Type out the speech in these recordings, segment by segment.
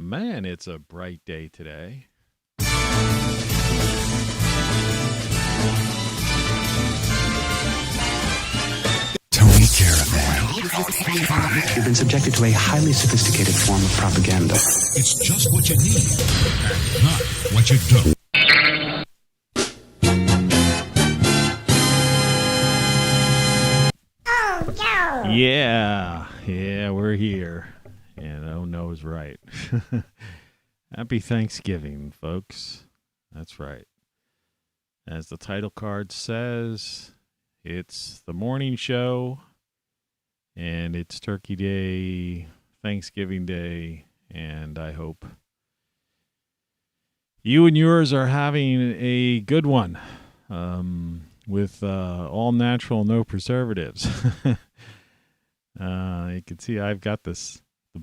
Man, it's a bright day today. Tony Caravan. You've been subjected to a highly sophisticated form of propaganda. It's just what you need, and not what you don't. Yeah, we're here. And oh no's right. Happy Thanksgiving, folks. That's right. As the title card says, it's the morning show, and it's Turkey Day, Thanksgiving Day, and I hope you and yours are having a good one with all natural, no preservatives. You can see I've got the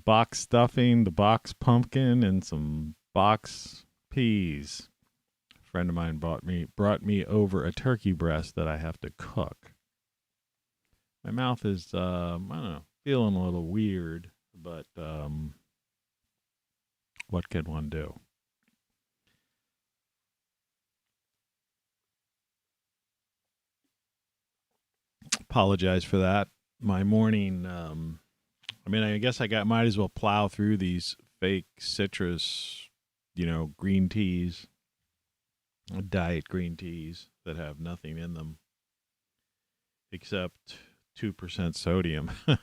box stuffing, the box pumpkin, and some box peas. A friend of mine brought me over a turkey breast that I have to cook. My mouth is, I don't know, feeling a little weird, but what can one do? Apologize for that. My morning, I guess might as well plow through these fake citrus, green teas, diet green teas that have nothing in them except 2% sodium and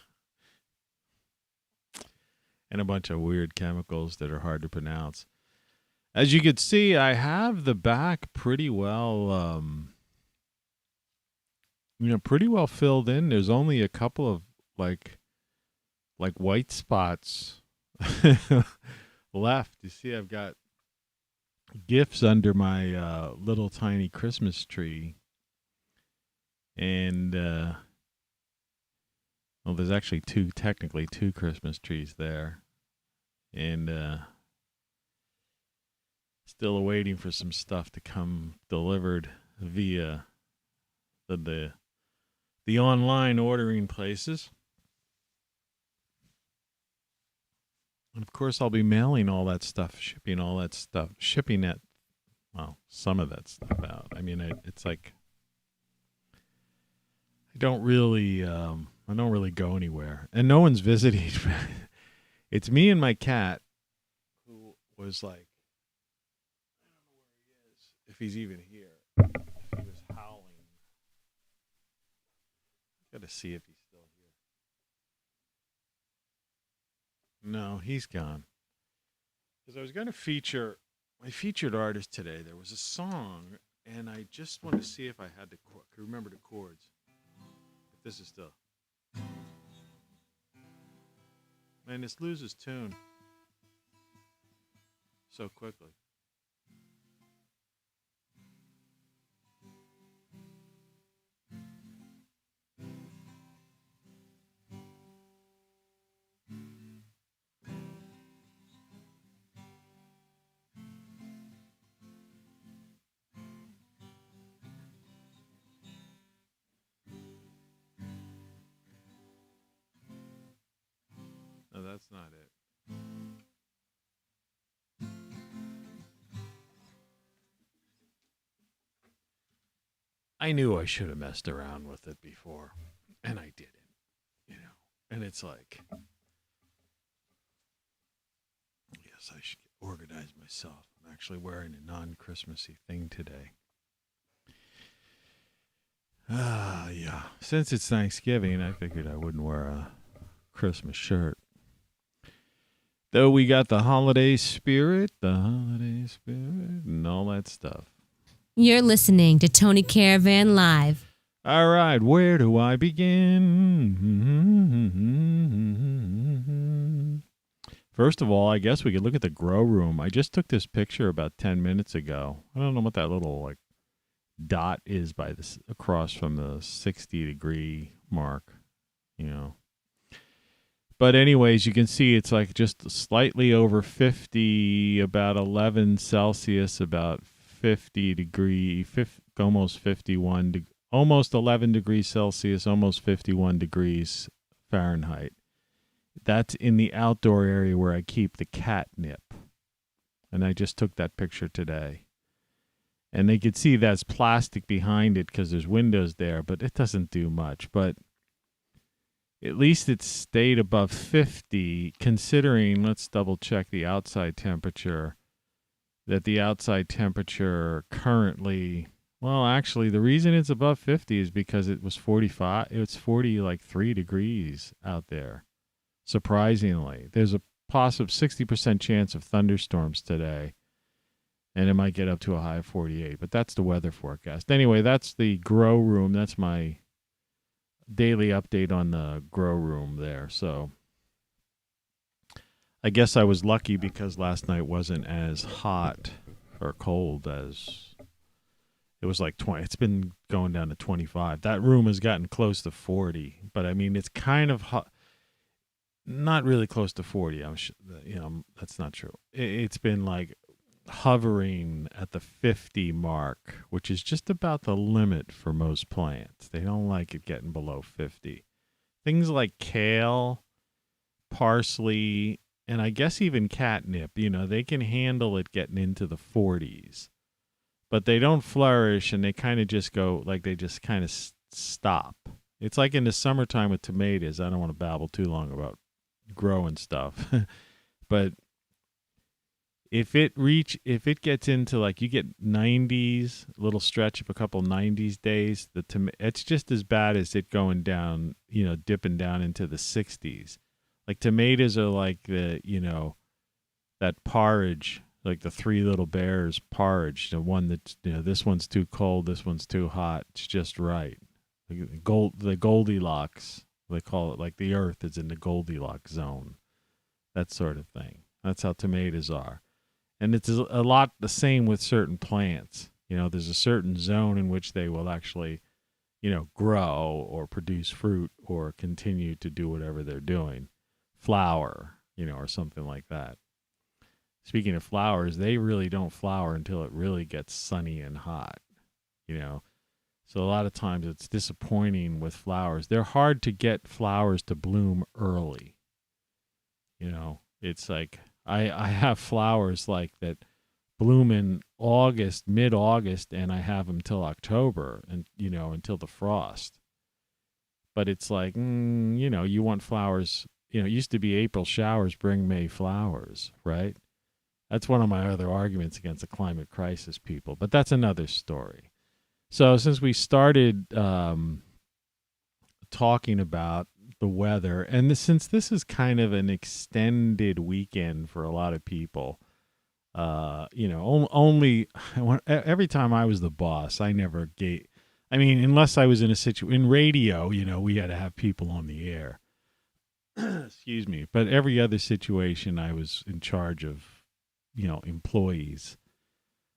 a bunch of weird chemicals that are hard to pronounce. As you can see, I have the back pretty well, pretty well filled in. There's only a couple of like white spots left. You see, I've got gifts under my little tiny Christmas tree. And, there's actually technically two Christmas trees there. And still awaiting for some stuff to come delivered via the online ordering places. And of course, I'll be mailing all that stuff, shipping that, some of that stuff out. I mean, it's like I don't really go anywhere, and no one's visiting. It's me and my cat, who was like, I don't know where he is, if he's even here. He was howling. Got to see if he's still here. No, he's gone. Because I was going to feature my featured artist today. There was a song, and I just wanted to see if I had to remember the chords. If this is still. Man, this loses tune so quickly. No, that's not it. I knew I should have messed around with it before, and I didn't, And it's like, yes, I should organize myself. I'm actually wearing a non-Christmassy thing today. Yeah. Since it's Thanksgiving, I figured I wouldn't wear a Christmas shirt. Though we got the holiday spirit, and all that stuff. You're listening to Tony Caravan Live. All right, where do I begin? First of all, I guess we could look at the grow room. I just took this picture about 10 minutes ago. I don't know what that little dot is across from the 60-degree mark, But anyways, you can see it's like just slightly over 50, about 11 Celsius, about 50 degree, almost 51, almost 11 degrees Celsius, almost 51 degrees Fahrenheit. That's in the outdoor area where I keep the catnip. And I just took that picture today. And they could see that's plastic behind it because there's windows there, but it doesn't do much. But at least it stayed above 50, considering, let's double check the outside temperature, that the outside temperature currently, well, actually, the reason it's above 50 is because it was 45, it's 40, like 3 degrees out there. Surprisingly, there's a possible 60% chance of thunderstorms today. And it might get up to a high of 48, but that's the weather forecast. Anyway, that's the grow room. That's my daily update on the grow room there. So I guess I was lucky because last night wasn't as hot or cold as it was like 20. It's been going down to 25. That room has gotten close to 40, but I mean, it's kind of hot. Not really close to 40. That's not true. It's been like hovering at the 50 mark, which is just about the limit for most plants. They don't like it getting below 50. Things like kale, parsley, and I guess even catnip, they can handle it getting into the 40s. But they don't flourish, and they kind of just go, like they just kind of stop. It's like in the summertime with tomatoes. I don't want to babble too long about growing stuff. But if it gets into, like, you get 90s, a little stretch of a couple 90s days, it's just as bad as it going down, dipping down into the 60s. Like tomatoes are like the, that porridge, like the Three Little Bears porridge, the one that, this one's too cold, this one's too hot. It's just right. The Goldilocks, they call it, like the earth is in the Goldilocks zone. That sort of thing. That's how tomatoes are. And it's a lot the same with certain plants. There's a certain zone in which they will actually, grow or produce fruit or continue to do whatever they're doing. Flower, or something like that. Speaking of flowers, they really don't flower until it really gets sunny and hot, So a lot of times it's disappointing with flowers. They're hard to get flowers to bloom early. It's like I have flowers like that bloom in August, mid-August, and I have them till October and, until the frost. But it's like, you want flowers, it used to be April showers bring May flowers, right? That's one of my other arguments against the climate crisis people, but that's another story. So since we started talking about the weather, and since this is kind of an extended weekend for a lot of people, only every time I was the boss, I never gave. I mean, unless I was in a situation in radio, we had to have people on the air. Excuse me, but every other situation, I was in charge of, employees.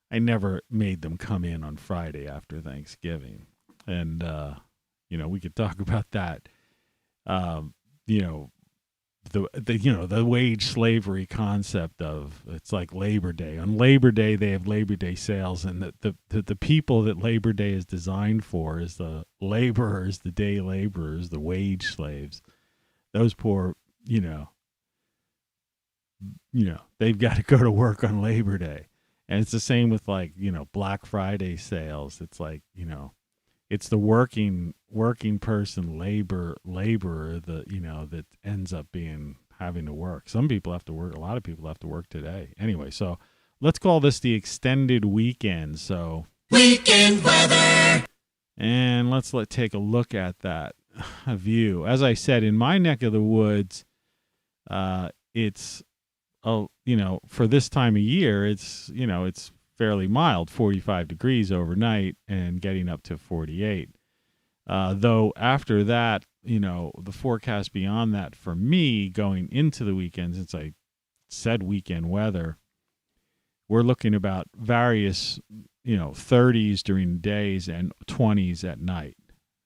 I never made them come in on Friday after Thanksgiving, and we could talk about that. The wage slavery concept of, it's like Labor Day. On Labor Day, they have Labor Day sales, and the people that Labor Day is designed for is the laborers, the day laborers, the wage slaves. Those poor, they've got to go to work on Labor Day. And it's the same with, like, Black Friday sales. It's like, it's the working person, laborer, that ends up having to work. Some people have to work. A lot of people have to work today. Anyway, so let's call this the extended weekend. So weekend weather. And let's take a look at that view. As I said, in my neck of the woods, it's, for this time of year, it's fairly mild, 45 degrees overnight and getting up to 48. Though after that, the forecast beyond that for me going into the weekend, since I said weekend weather, we're looking about various, 30s during days and 20s at night.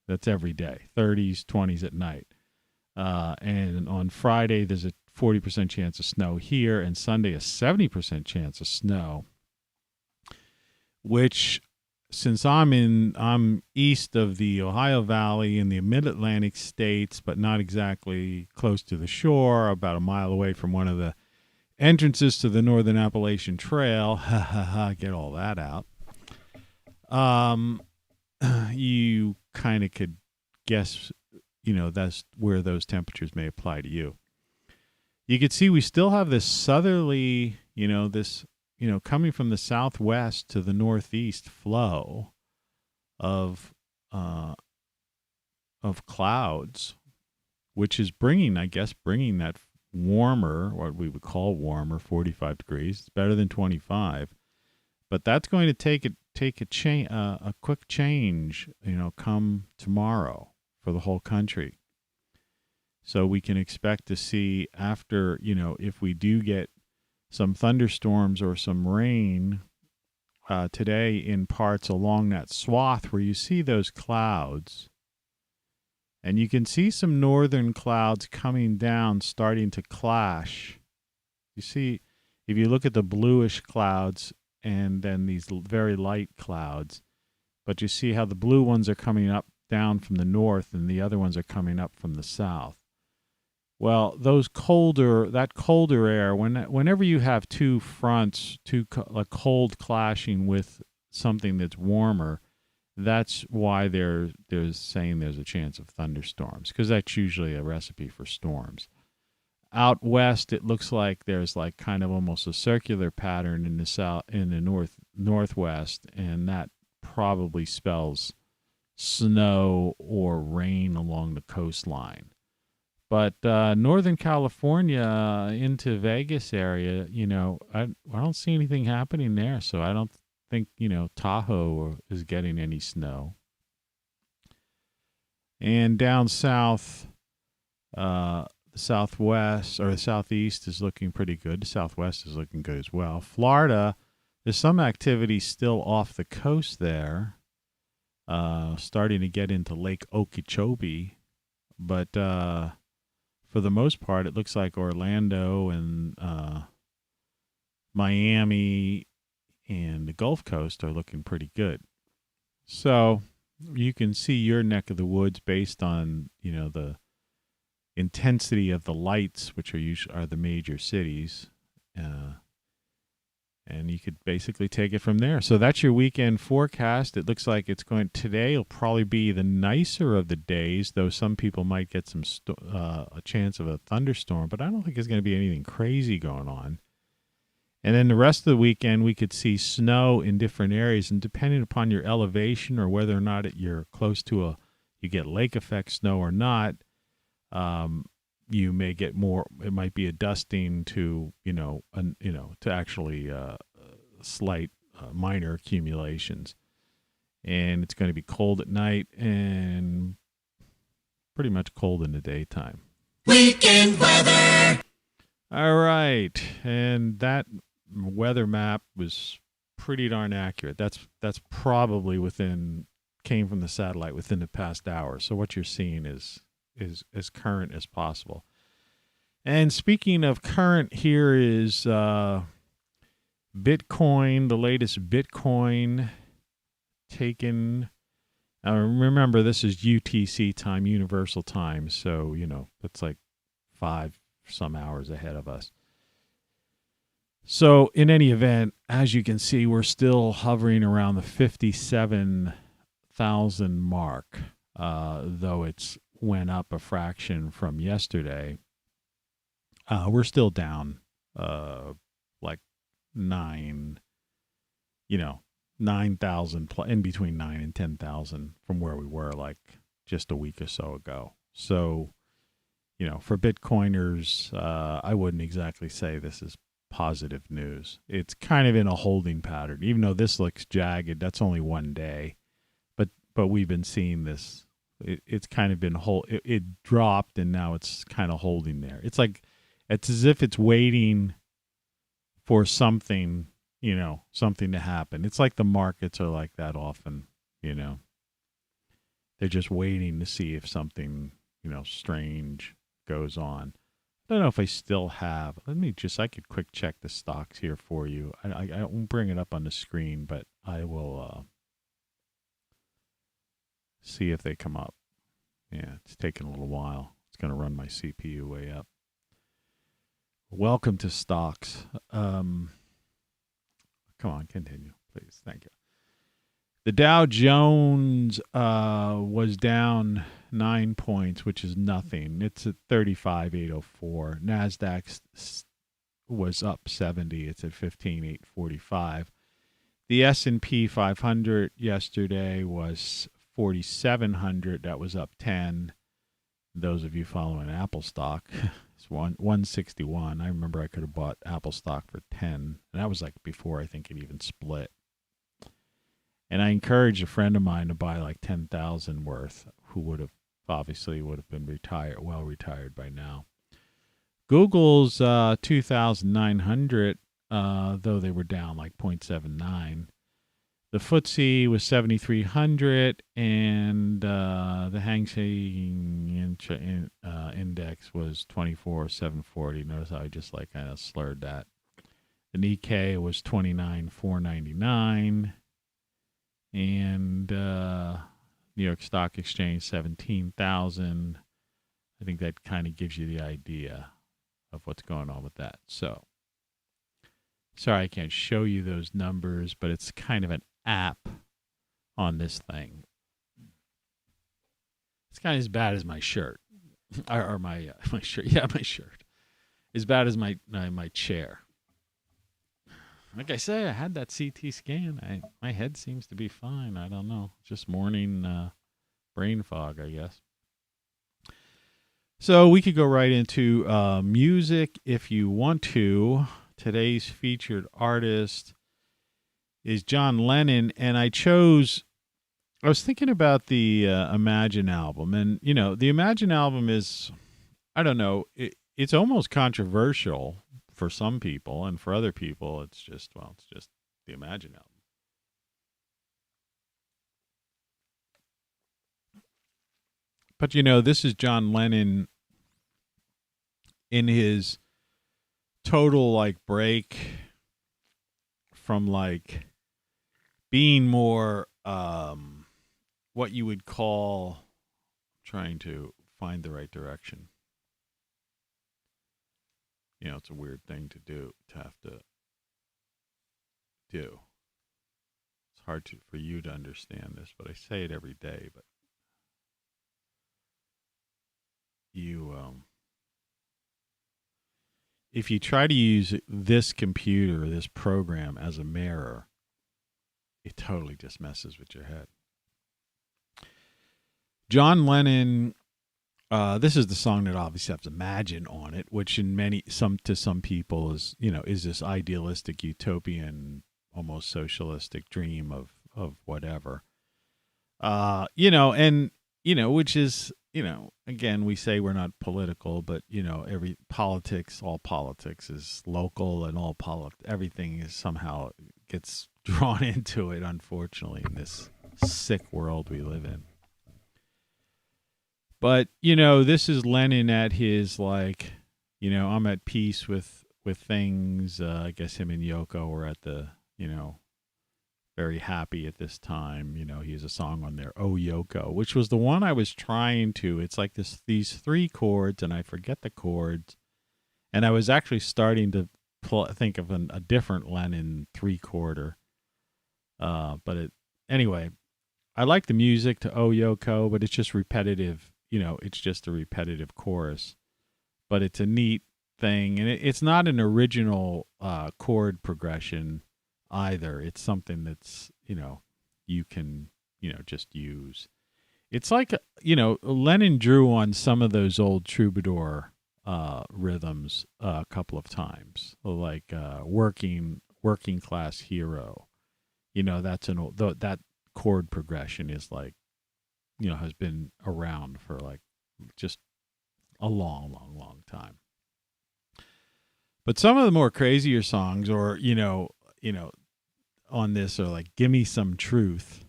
That's every day, 30s, 20s at night. And on Friday, there's a 40% chance of snow here, and Sunday a 70% chance of snow, which since I'm east of the Ohio Valley in the mid-Atlantic states, but not exactly close to the shore, about a mile away from one of the entrances to the Northern Appalachian Trail, get all that out. You kind of could guess, that's where those temperatures may apply to you. You can see we still have this southerly, coming from the southwest to the northeast flow of clouds, which is bringing that warmer, what we would call warmer, 45 degrees. It's better than 25, but that's going to take a quick change, come tomorrow for the whole country. So we can expect to see after, if we do get some thunderstorms or some rain today in parts along that swath where you see those clouds, and you can see some northern clouds coming down, starting to clash. You see, if you look at the bluish clouds and then these very light clouds, but you see how the blue ones are coming up down from the north and the other ones are coming up from the south. Well, that colder air, whenever you have two fronts, cold clashing with something that's warmer, that's why they're saying there's a chance of thunderstorms, because that's usually a recipe for storms. Out west, it looks like there's like kind of almost a circular pattern in the northwest, and that probably spells snow or rain along the coastline. But Northern California into Vegas area, I don't see anything happening there, so I don't think, Tahoe is getting any snow. And down south, the southwest or the southeast is looking pretty good. The southwest is looking good as well. Florida, there's some activity still off the coast there, starting to get into Lake Okeechobee, but for the most part, it looks like Orlando and Miami and the Gulf Coast are looking pretty good. So you can see your neck of the woods based on, the intensity of the lights, which are the major cities. And you could basically take it from there. So that's your weekend forecast. It looks like today will probably be the nicer of the days, though some people might get a chance of a thunderstorm, but I don't think there's going to be anything crazy going on. And then the rest of the weekend, we could see snow in different areas, and depending upon your elevation or whether or not you're close to you get lake effect snow or not, you may get more. It might be a dusting to, to actually slight minor accumulations. And it's going to be cold at night and pretty much cold in the daytime. Weekend weather. All right. And that weather map was pretty darn accurate. That's probably came from the satellite within the past hour. So what you're seeing is as current as possible. And speaking of current, here is Bitcoin, the latest Bitcoin taken. Remember, this is UTC time, Universal Time, so, it's like 5 some hours ahead of us. So in any event, as you can see, we're still hovering around the 57,000 mark, though it's went up a fraction from yesterday. We're still down like 9,000, in between 9 and 10,000 from where we were like just a week or so ago. So, for Bitcoiners, I wouldn't exactly say this is positive news. It's kind of in a holding pattern. Even though this looks jagged, that's only one day. But we've been seeing this. It's kind of been it dropped and now it's kind of holding there. It's as if it's waiting for something, something to happen. It's like the markets are like that often, They're just waiting to see if something, strange goes on. I don't know if I still have. I could quick check the stocks here for you. I won't bring it up on the screen, but I will see if they come up. Yeah, it's taking a little while. It's going to run my CPU way up. Welcome to stocks. Come on, continue, please. Thank you. The Dow Jones was down 9 points, which is nothing. It's at 35,804. NASDAQ was up 70. It's at 15,845. The S&P 500 yesterday was 4,700. That was up 10. Those of you following Apple stock, it's 161. I remember I could have bought Apple stock for 10. And that was like before I think it even split. And I encouraged a friend of mine to buy like 10,000 worth, who would have been retired by now. Google's 2,900, though they were down like 0.79. The FTSE was 7,300, and the Hang Seng index was 24,740. Notice how I just like kind of slurred that. The Nikkei was 29,499. And New York Stock Exchange, 17,000. I think that kind of gives you the idea of what's going on with that. So, sorry I can't show you those numbers, but it's kind of an app on this thing. It's kind of as bad as my shirt. or my shirt. Yeah, my shirt. As bad as my chair. Like I say, I had that CT scan. My head seems to be fine. I don't know. Just morning brain fog, I guess. So we could go right into music if you want to. Today's featured artist is John Lennon, and I was thinking about the Imagine album. And, the Imagine album is, I don't know, it's almost controversial for some people, and for other people, it's just the Imagine album. But, this is John Lennon in his total, break from, being more, what you would call, trying to find the right direction. It's a weird thing to have to do. It's hard for you to understand this, but I say it every day. But if you try to use this computer, this program as a mirror, it totally just messes with your head. John Lennon. This is the song that obviously has Imagine on it, which to some people is this idealistic, utopian, almost socialistic dream of whatever. Which is, again, we say we're not political, but all politics is local, and everything is somehow gets drawn into it, unfortunately, in this sick world we live in. But, this is Lennon at his, I'm at peace with things. I guess him and Yoko were at the, very happy at this time. He has a song on there, Oh Yoko, which was the one I was trying to. It's like these three chords, and I forget the chords. And I was actually starting to think of a different Lennon three-quarter. Anyway, I like the music to Oh Yoko, but it's just repetitive. It's just a repetitive chorus, but it's a neat thing. And it's not an original chord progression either. It's something that's, you can, just use. It's like, Lennon drew on some of those old troubadour rhythms a couple of times, like working class hero. That's an old, that chord progression is has been around for just a long time. But some of the more crazier songs, or on this, are like "Give Me Some Truth,"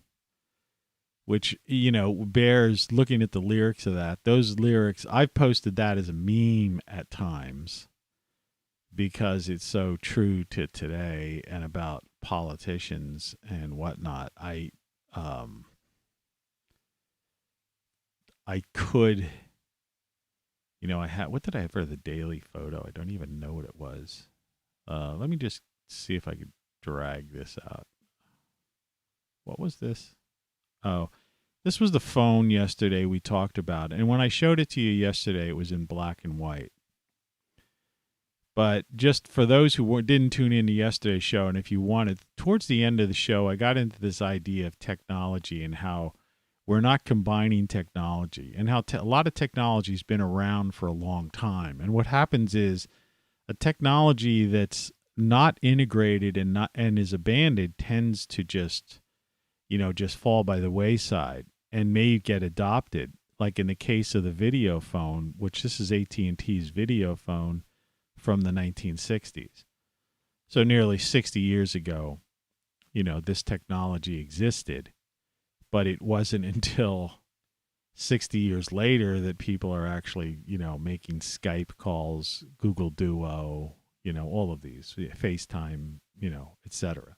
which bears looking at the lyrics of that. Those lyrics, I've posted that as a meme at times because it's so true to today and about politicians and whatnot. I could, I had, what did I have for the daily photo? I don't even know what it was. Let me just see if I could drag this out. What was this? Oh, this was the phone yesterday we talked about. And when I showed it to you yesterday, it was in black and white. But just for those who didn't tune into yesterday's show, and if you wanted, towards the end of the show, I got into this idea of technology and how we're not combining technology, and how a lot of technology has been around for a long time. And what happens is a technology that's not integrated and is abandoned tends to just fall by the wayside and may get adopted. Like in the case of the video phone, which this is AT&T's video phone from the 1960s. So nearly 60 years ago, this technology existed, but it wasn't until 60 years later that people are actually, making Skype calls, Google Duo, all of these, FaceTime, etc.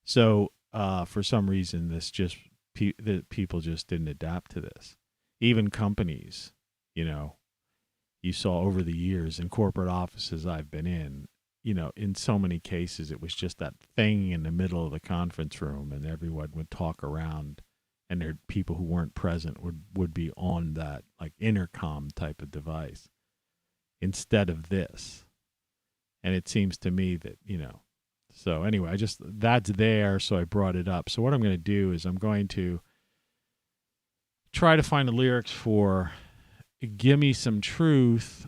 So for some reason, this just the people just didn't adapt to this. Even companies, you saw over the years in corporate offices I've been in, in so many cases, it was just that thing in the middle of the conference room, and everyone would talk around, and there people who weren't present would be on that like intercom type of device instead of this. And it seems to me that, so anyway, that's there. So I brought it up. So what I'm going to do is I'm going to try to find the lyrics for Give Me Some Truth.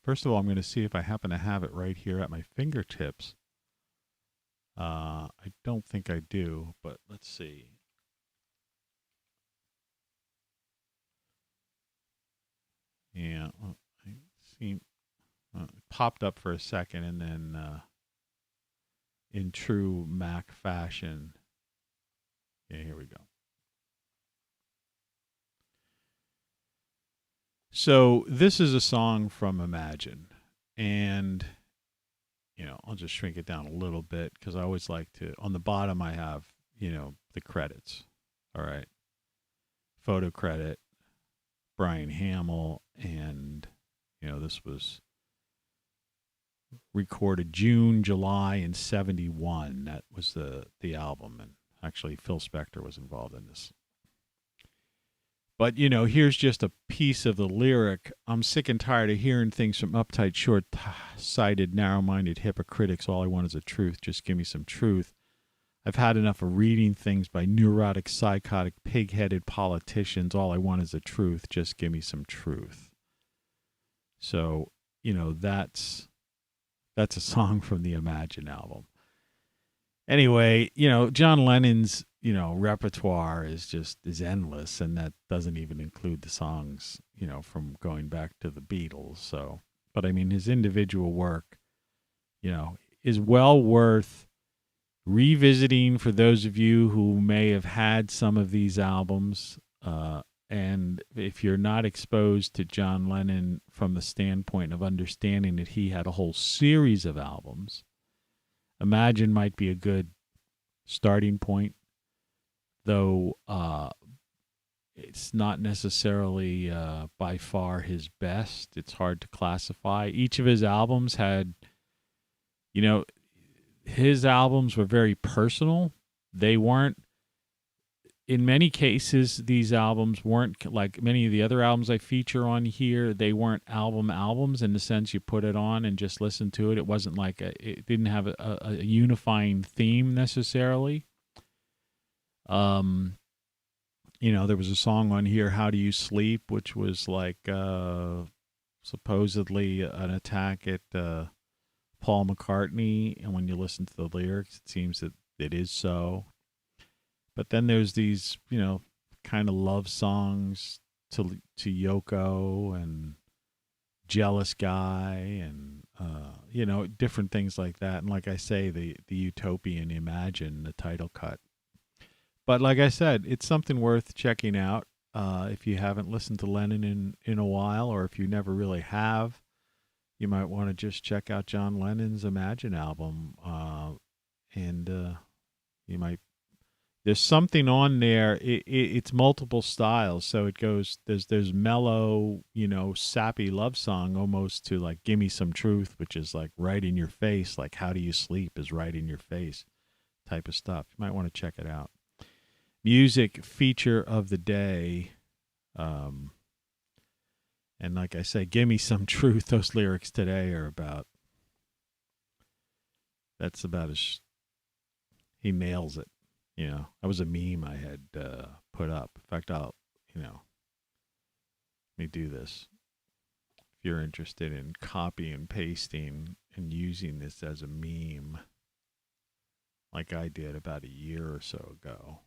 First of all, I'm going to see if I happen to have it right here at my fingertips. I don't think I do, but let's see. Yeah, well, I see. It popped up for a second, and then in true Mac fashion. Yeah, here we go. So this is a song from Imagine, and I'll just shrink it down a little bit because I always like to. On the bottom, I have the credits. All right, photo credit, Brian Hamill, and this was recorded June, July in '71. That was the album, and actually Phil Spector was involved in this. But, here's just a piece of the lyric. I'm sick and tired of hearing things from uptight, short-sighted, narrow-minded hypocritics. All I want is the truth. Just give me some truth. I've had enough of reading things by neurotic, psychotic, pig-headed politicians. All I want is the truth. Just give me some truth. So, that's a song from the Imagine album. Anyway, John Lennon's repertoire is endless, and that doesn't even include the songs, from going back to the Beatles. So, but I mean, his individual work, is well worth revisiting for those of you who may have had some of these albums. And if you're not exposed to John Lennon from the standpoint of understanding that he had a whole series of albums, Imagine might be a good starting point. Though it's not necessarily by far his best. It's hard to classify. Each of his albums had, his albums were very personal. They weren't, in many cases, these albums weren't like many of the other albums I feature on here. They weren't albums in the sense you put it on and just listen to it. It wasn't like it didn't have a unifying theme necessarily. There was a song on here, How Do You Sleep, which was like supposedly an attack at Paul McCartney. And when you listen to the lyrics, it seems that it is so. But then there's these, kind of love songs to Yoko and Jealous Guy and, different things like that. And like I say, the Utopian Imagine, the title cut. But like I said, it's something worth checking out if you haven't listened to Lennon in a while, or if you never really have. You might want to just check out John Lennon's Imagine album, and you might there's something on there. It's multiple styles. So it goes, there's mellow, sappy love song almost to like Gimme Some Truth, which is like right in your face. Like How Do You Sleep is right in your face type of stuff. You might want to check it out. Music feature of the day. And like I say, Gimme Some Truth. Those lyrics today are about, that's about as, he nails it. That was a meme I had put up. In fact, let me do this. If you're interested in copy and pasting and using this as a meme, like I did about a year or so ago,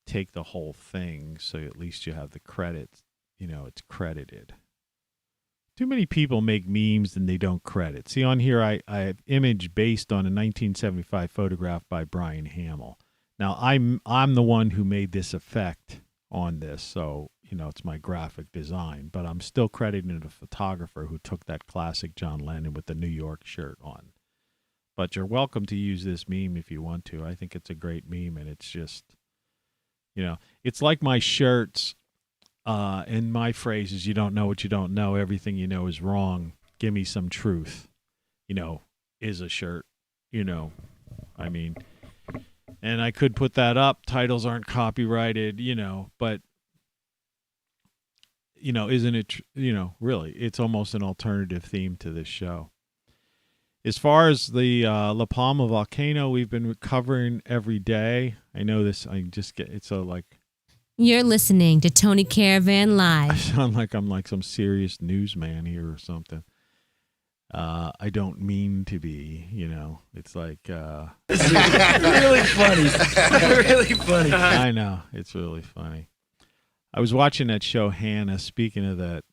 take the whole thing so at least you have the credits, it's credited. Too many people make memes and they don't credit. See, on here, I have image based on a 1975 photograph by Brian Hamill. Now, I'm the one who made this effect on this, so, it's my graphic design, but I'm still crediting the photographer who took that classic John Lennon with the New York shirt on. But you're welcome to use this meme if you want to. I think it's a great meme, and it's just, it's like my shirts. And my phrase is, you don't know what you don't know. Everything you know is wrong. Give me some truth, is a shirt, and I could put that up. Titles aren't copyrighted, but, isn't it, really, it's almost an alternative theme to this show. As far as the La Palma volcano, we've been covering every day. I know this, it's a like, You're listening to Tony Caravan I Live. sound like I'm like some serious newsman here or something. I don't mean to be, It's like It's really funny. Really funny. I know, it's really funny. I was watching that show Hannah. Speaking of that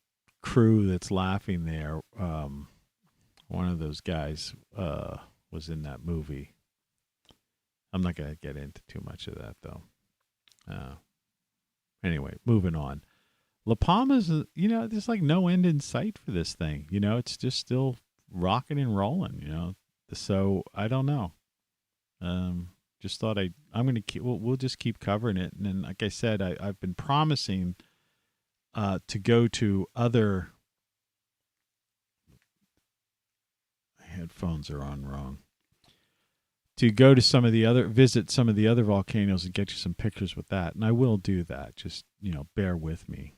crew that's laughing there, one of those guys was in that movie. I'm not going to get into too much of that though. Anyway, moving on. La Palma's, there's like no end in sight for this thing. It's just still rocking and rolling, So I don't know. Just thought I'm going to keep, we'll just keep covering it. And then, like I said, I've been promising to go to other, my headphones are on wrong. To go to visit some of the other volcanoes and get you some pictures with that. And I will do that. Just, bear with me.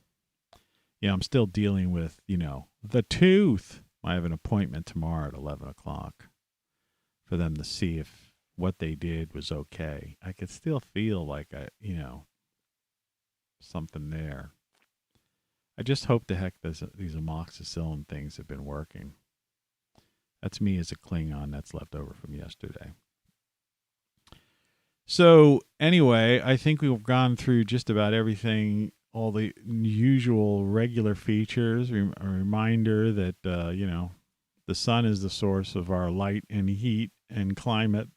I'm still dealing with, the tooth. I have an appointment tomorrow at 11 o'clock for them to see if what they did was okay. I could still feel like something there. I just hope the heck these amoxicillin things have been working. That's me as a Klingon that's left over from yesterday. So anyway, I think we've gone through just about everything, all the usual regular features. A reminder that, the sun is the source of our light and heat and climate.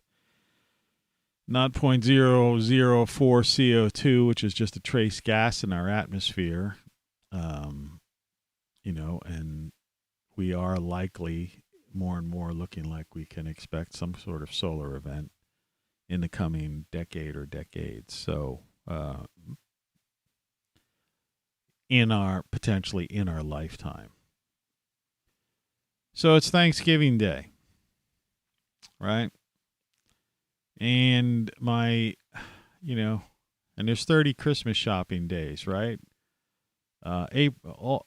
Not 0.004 CO2, which is just a trace gas in our atmosphere. And we are likely more and more looking like we can expect some sort of solar event in the coming decade or decades. So, potentially in our lifetime. So it's Thanksgiving Day, right? And and there's 30 Christmas shopping days, right? April,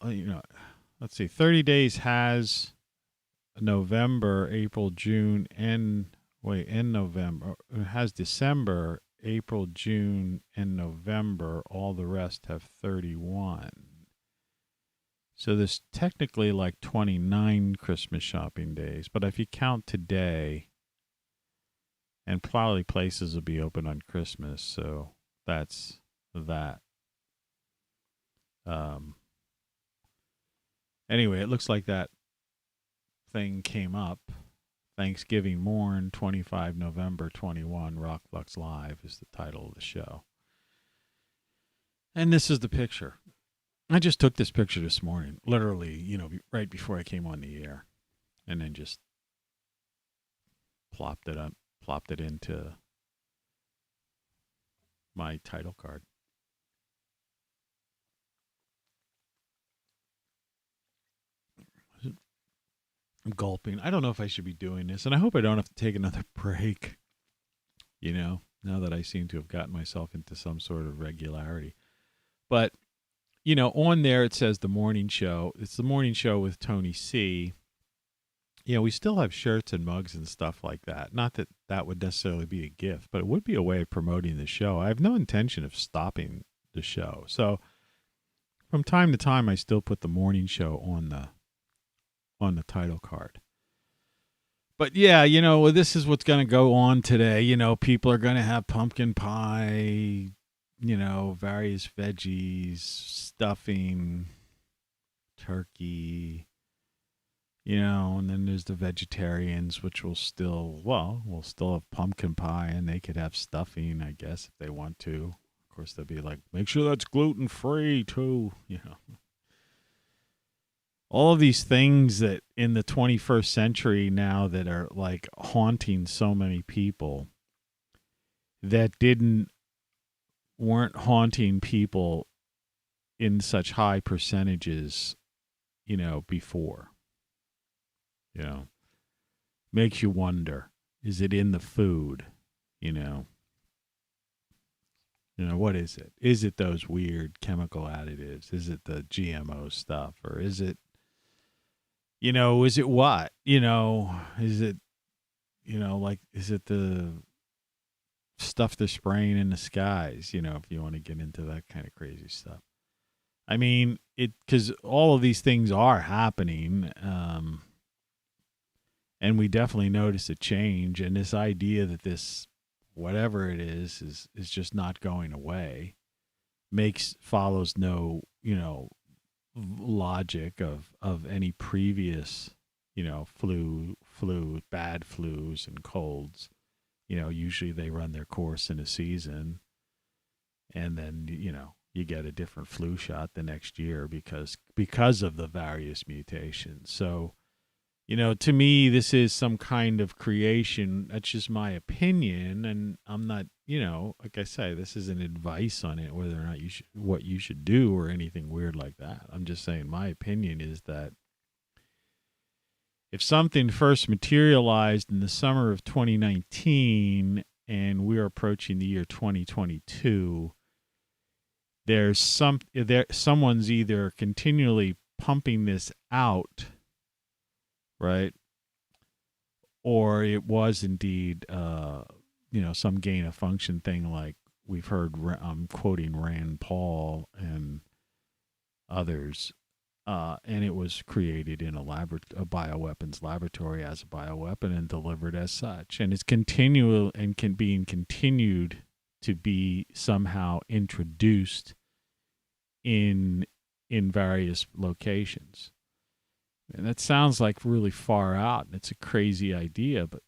let's see, 30 days has November, April, June, and November. It has December, April, June, and November. All the rest have 31. So there's technically like 29 Christmas shopping days. But if you count today, and probably places will be open on Christmas, so that's that. Anyway, it looks like that thing came up. Thanksgiving Morn, 25 November 21, ROCKFLUX Live is the title of the show. And this is the picture. I just took this picture this morning, literally, right before I came on the air, and then just plopped it into my title card. I'm gulping. I don't know if I should be doing this, and I hope I don't have to take another break, now that I seem to have gotten myself into some sort of regularity. But, on there it says the morning show. It's the morning show with Tony C. We still have shirts and mugs and stuff like that. Not that that would necessarily be a gift, but it would be a way of promoting the show. I have no intention of stopping the show. So from time to time, I still put the morning show on the title card. But yeah, this is what's going to go on today. People are going to have pumpkin pie, various veggies, stuffing, turkey, and then there's the vegetarians, which will still have pumpkin pie, and they could have stuffing, I guess, if they want to. Of course, they'll be like, make sure that's gluten-free too, All of these things that in the 21st century now that are like haunting so many people that weren't haunting people in such high percentages, before. Makes you wonder, is it in the food? What is it? Is it those weird chemical additives? Is it the GMO stuff? Or is it, is it what? Is it, is it the stuff they're spraying in the skies, if you want to get into that kind of crazy stuff. I mean, because all of these things are happening, and we definitely notice a change, and this idea that this, whatever it is just not going away, follows no, logic of any previous, bad flus and colds. Usually they run their course in a season, and then, you get a different flu shot the next year because of the various mutations. So, to me, this is some kind of creation. That's just my opinion, and I'm not, like I say, this isn't advice on it, whether or not what you should do or anything weird like that. I'm just saying my opinion is that if something first materialized in the summer of 2019 and we're approaching the year 2022, someone's either continually pumping this out, right? Or it was indeed, some gain of function thing, like we've heard. I'm quoting Rand Paul and others, and it was created in a bioweapons laboratory as a bioweapon and delivered as such, and it's continual and being continued to be somehow introduced in various locations. And that sounds like really far out, and it's a crazy idea, but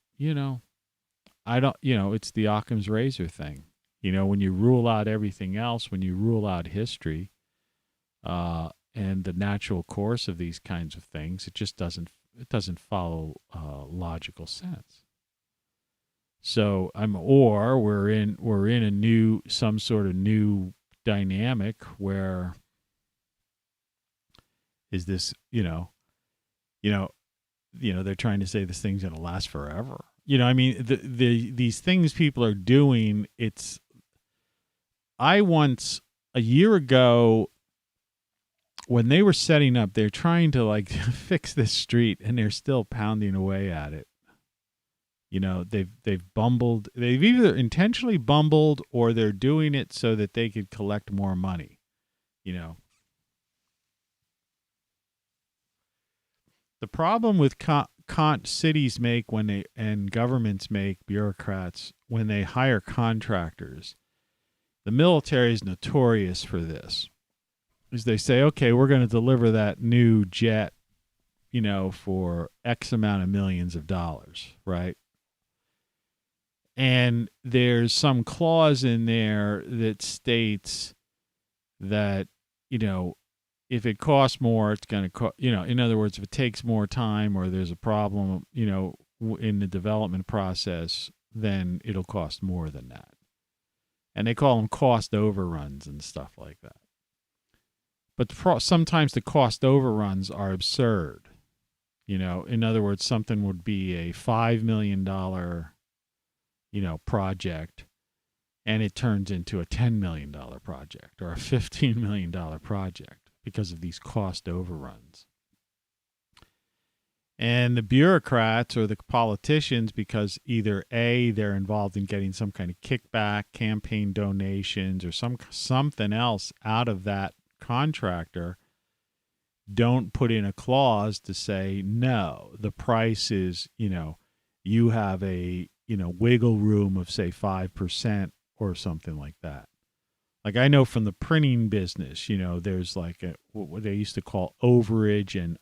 I don't, it's the Occam's razor thing. When you rule out everything else, when you rule out history, and the natural course of these kinds of things, it just doesn't follow logical sense. So we're in some sort of new dynamic where is this, they're trying to say this thing's going to last forever. These things people are doing, a year ago, when they were setting up, they're trying to fix this street, and they're still pounding away at it. They've bumbled. They've either intentionally bumbled, or they're doing it so that they could collect more money. The problem with cities make and governments make, bureaucrats, when they hire contractors, the military is notorious for this. Is they say, okay, we're going to deliver that new jet, for X amount of millions of dollars, right? And there's some clause in there that states that, if it costs more, it's going to cost, in other words, if it takes more time or there's a problem, in the development process, then it'll cost more than that. And they call them cost overruns and stuff like that. But sometimes the cost overruns are absurd. You know, in other words, something would be a $5 million, project, and it turns into a $10 million project or a $15 million project because of these cost overruns. And the bureaucrats or the politicians, because either A, they're involved in getting some kind of kickback, campaign donations, or something else out of that contractor, don't put in a clause to say, no, the price is, you have a, wiggle room of, say, 5% or something like that. Like I know from the printing business, there's like what they used to call overage and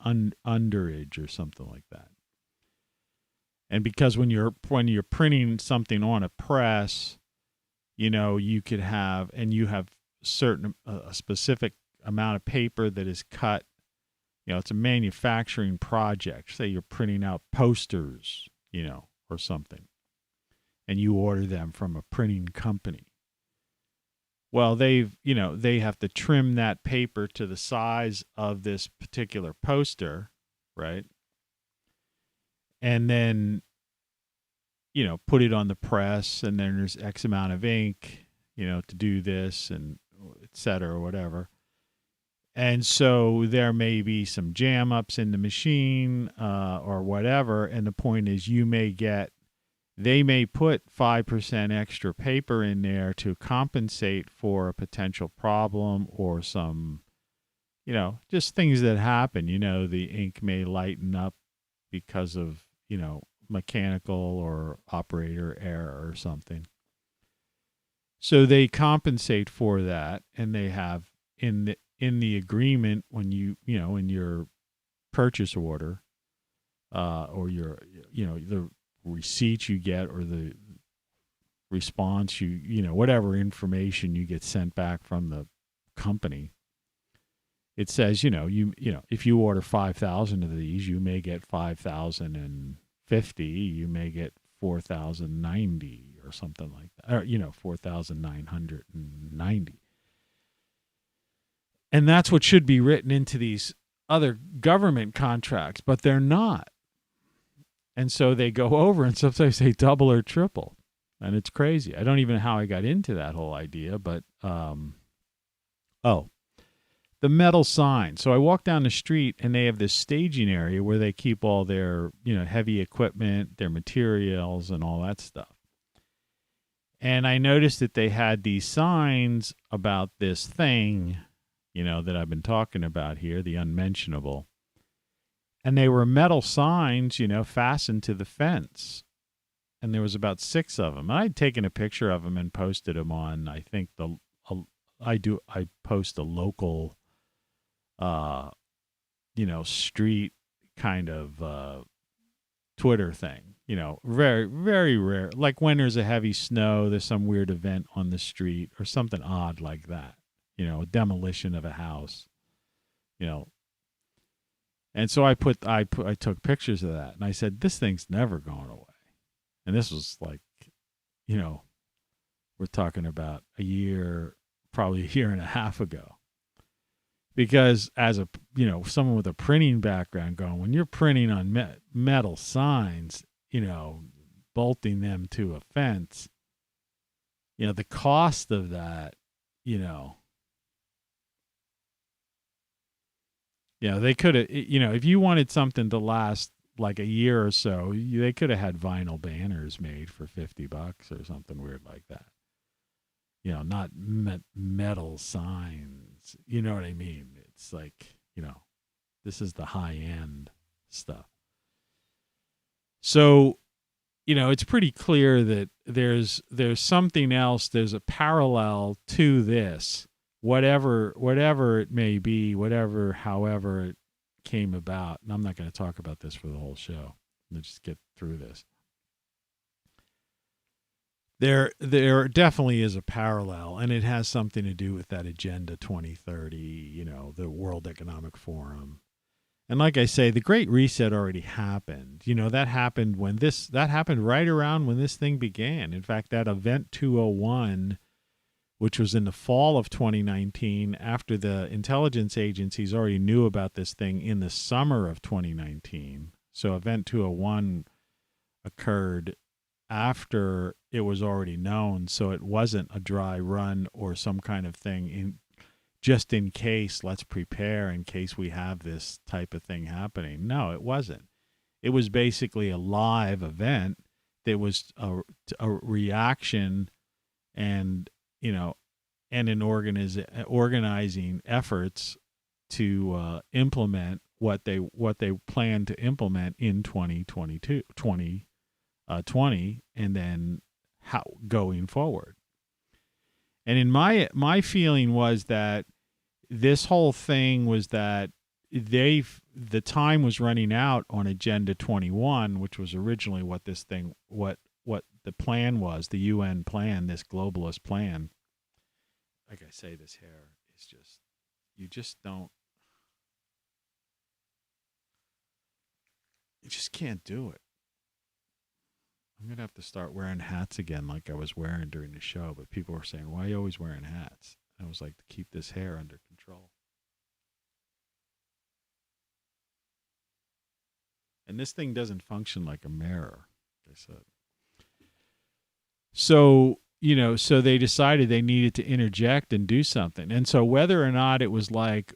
underage or something like that. And because when you're printing something on a press, you could have, and you have a specific amount of paper that is cut. It's a manufacturing project. Say you're printing out posters, or something, and you order them from a printing company. Well, they have to trim that paper to the size of this particular poster, right? And then, put it on the press, and then there's X amount of ink, to do this, and et cetera, or whatever. And so there may be some jam ups in the machine or whatever. And the point is they may put 5% extra paper in there to compensate for a potential problem or some, just things that happen. The ink may lighten up because of, mechanical or operator error or something. So they compensate for that, and they have in the agreement when in your purchase order or your the receipt you get or the response whatever information you get sent back from the company, it says if you order 5,000 of these, you may get 5,050, you may get 4,090 or something like that, or 4,990. And that's what should be written into these other government contracts, but they're not. And so they go over, and sometimes they double or triple. And it's crazy. I don't even know how I got into that whole idea, but, the metal sign. So I walk down the street, and they have this staging area where they keep all their, heavy equipment, their materials, and all that stuff. And I noticed that they had these signs about this thing, that I've been talking about here, the unmentionable. And they were metal signs, fastened to the fence. And there was about 6 of them. I'd taken a picture of them and posted them on, I think I post a local, street kind of Twitter thing, very, very rare. Like when there's a heavy snow, there's some weird event on the street or something odd like that. A demolition of a house, And so I took pictures of that, and I said, this thing's never going away. And this was like, we're talking about probably a year and a half ago. Because as someone with a printing background going, when you're printing on metal signs, bolting them to a fence, the cost of that, they could have, if you wanted something to last like a year or so, they could have had vinyl banners made for $50 or something weird like that. Not metal signs. You know what I mean? It's like, this is the high end stuff. So, it's pretty clear that there's something else. There's a parallel to this. Whatever it may be, however it came about, and I'm not going to talk about this for the whole show. Let's just get through this. There definitely is a parallel, and it has something to do with that Agenda 2030, the World Economic Forum. And like I say, the Great Reset already happened. That happened right around when this thing began. In fact, that Event 201 which was in the fall of 2019, after the intelligence agencies already knew about this thing in the summer of 2019. So Event 201 occurred after it was already known, so it wasn't a dry run or some kind of thing just in case, let's prepare in case we have this type of thing happening. No, it wasn't. It was basically a live event. There was a reaction and, and an organizing efforts to implement what they plan to implement in 2020, and then how going forward. And in my feeling was that this whole thing was that the time was running out on Agenda 21, which was originally what this thing what the plan was, the UN plan, this globalist plan. Like I say, this hair is just, you just can't do it. I'm going to have to start wearing hats again like I was wearing during the show, but people were saying, why are you always wearing hats? I was like, to keep this hair under control. And this thing doesn't function like a mirror, they said. So, so they decided they needed to interject and do something. And so whether or not it was like,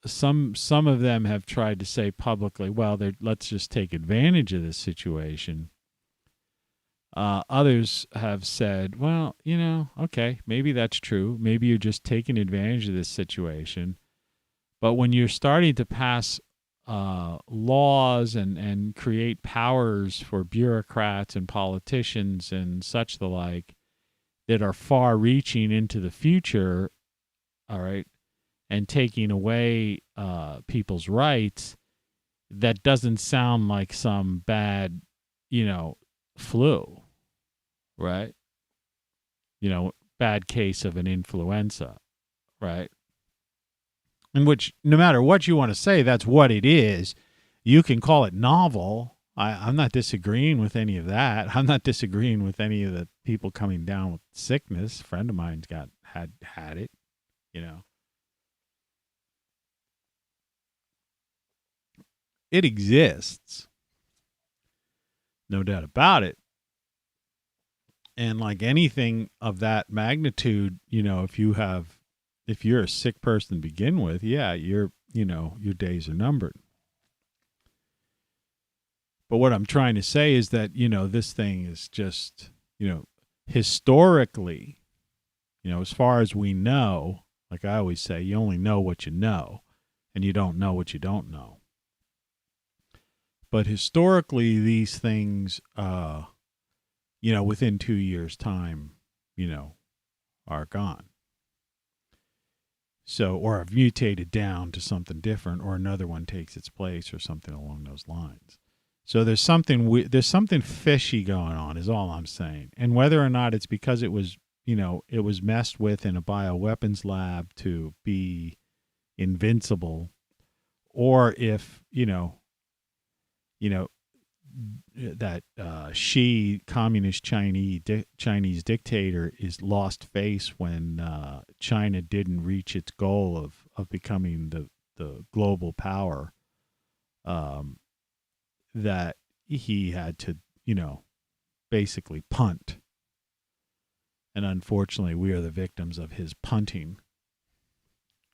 some of them have tried to say publicly, well, let's just take advantage of this situation. Others have said, well, okay, maybe that's true. Maybe you're just taking advantage of this situation. But when you're starting to pass laws and create powers for bureaucrats and politicians and such the like that are far-reaching into the future, all right, and taking away people's rights, that doesn't sound like some bad, flu, right? Bad case of an influenza, right? In which, no matter what you want to say, that's what it is. You can call it novel. I'm not disagreeing with any of that. I'm not disagreeing with any of the people coming down with sickness. A friend of mine's had it, It exists. No doubt about it. And like anything of that magnitude, if you're a sick person to begin with, yeah, your days are numbered. But what I'm trying to say is that, this thing is just, historically, as far as we know, like I always say, you only know what you know, and you don't know what you don't know. But historically, these things, within 2 years' time, are gone. So, or have mutated down to something different, or another one takes its place, or something along those lines. So there's something fishy going on, is all I'm saying. And whether or not it's because it was messed with in a bioweapons lab to be invincible, or if that communist Chinese dictator is lost face when China didn't reach its goal of becoming the global power, that he had to, basically punt. And unfortunately, we are the victims of his punting,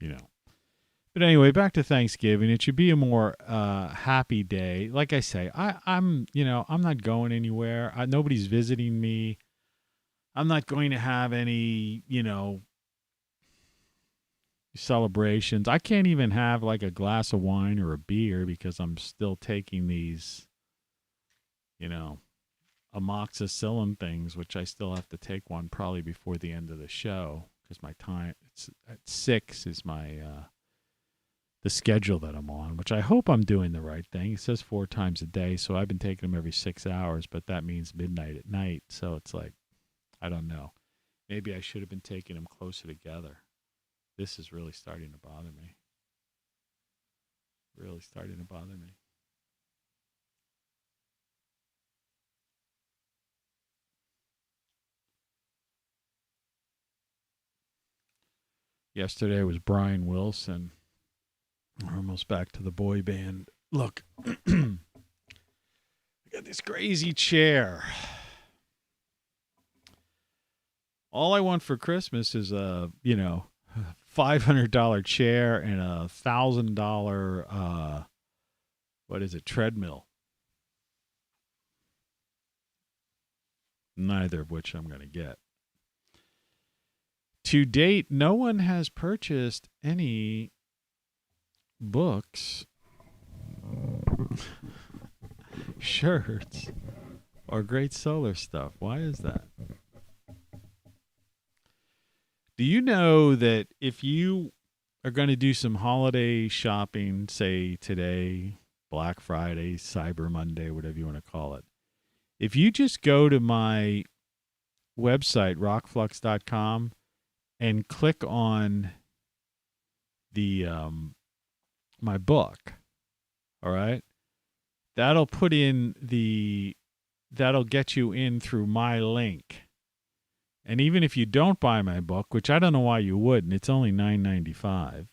But anyway, back to Thanksgiving. It should be a more happy day. Like I say, I'm not going anywhere. Nobody's visiting me. I'm not going to have any, celebrations. I can't even have like a glass of wine or a beer because I'm still taking these, amoxicillin things, which I still have to take one probably before the end of the show because my time, it's at 6 is my the schedule that I'm on, which I hope I'm doing the right thing. It says 4 times a day, so I've been taking them every 6 hours, but that means midnight at night. So it's like, I don't know. Maybe I should have been taking them closer together. This is really starting to bother me. Really starting to bother me. Yesterday was Brian Wilson. We're almost back to the boy band. Look, I got this crazy chair. All I want for Christmas is a, $500 chair and a $1,000, treadmill. Neither of which I'm going to get. To date, no one has purchased any books, shirts, or great solar stuff. Why is that? Do you know that if you are going to do some holiday shopping, say today, Black Friday, Cyber Monday, whatever you want to call it, if you just go to my website, rockflux.com, and click on the my book, all right, that'll get you in through my link. And even if you don't buy my book, which I don't know why you wouldn't, it's only $9.95.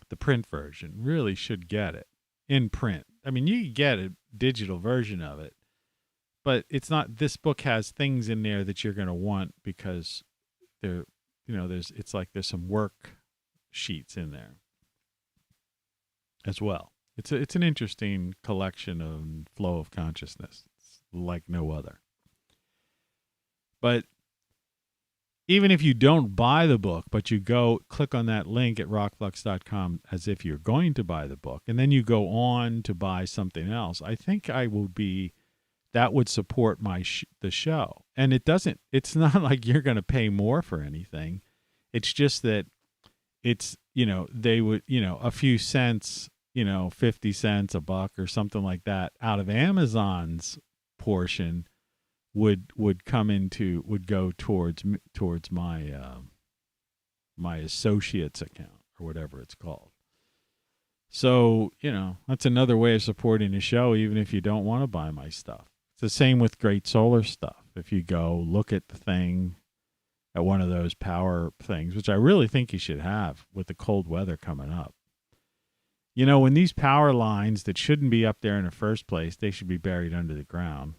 The print version, really should get it in print. I mean, you can get a digital version of it, but it's not. This book has things in there that you're going to want because there's some work sheets in there as well. It's an interesting collection of flow of consciousness. It's like no other. But even if you don't buy the book, but you go click on that link at rockflux.com as if you're going to buy the book, and then you go on to buy something else, I think that would support the show. And it's not like you're going to pay more for anything. It's just that it's, they would, a few cents, 50 cents, a buck or something like that out of Amazon's portion would go towards my my associate's account or whatever it's called. So, that's another way of supporting the show, even if you don't want to buy my stuff. It's the same with Great Solar stuff. If you go look at the thing at one of those power things, which I really think you should have with the cold weather coming up. When these power lines that shouldn't be up there in the first place, they should be buried under the ground.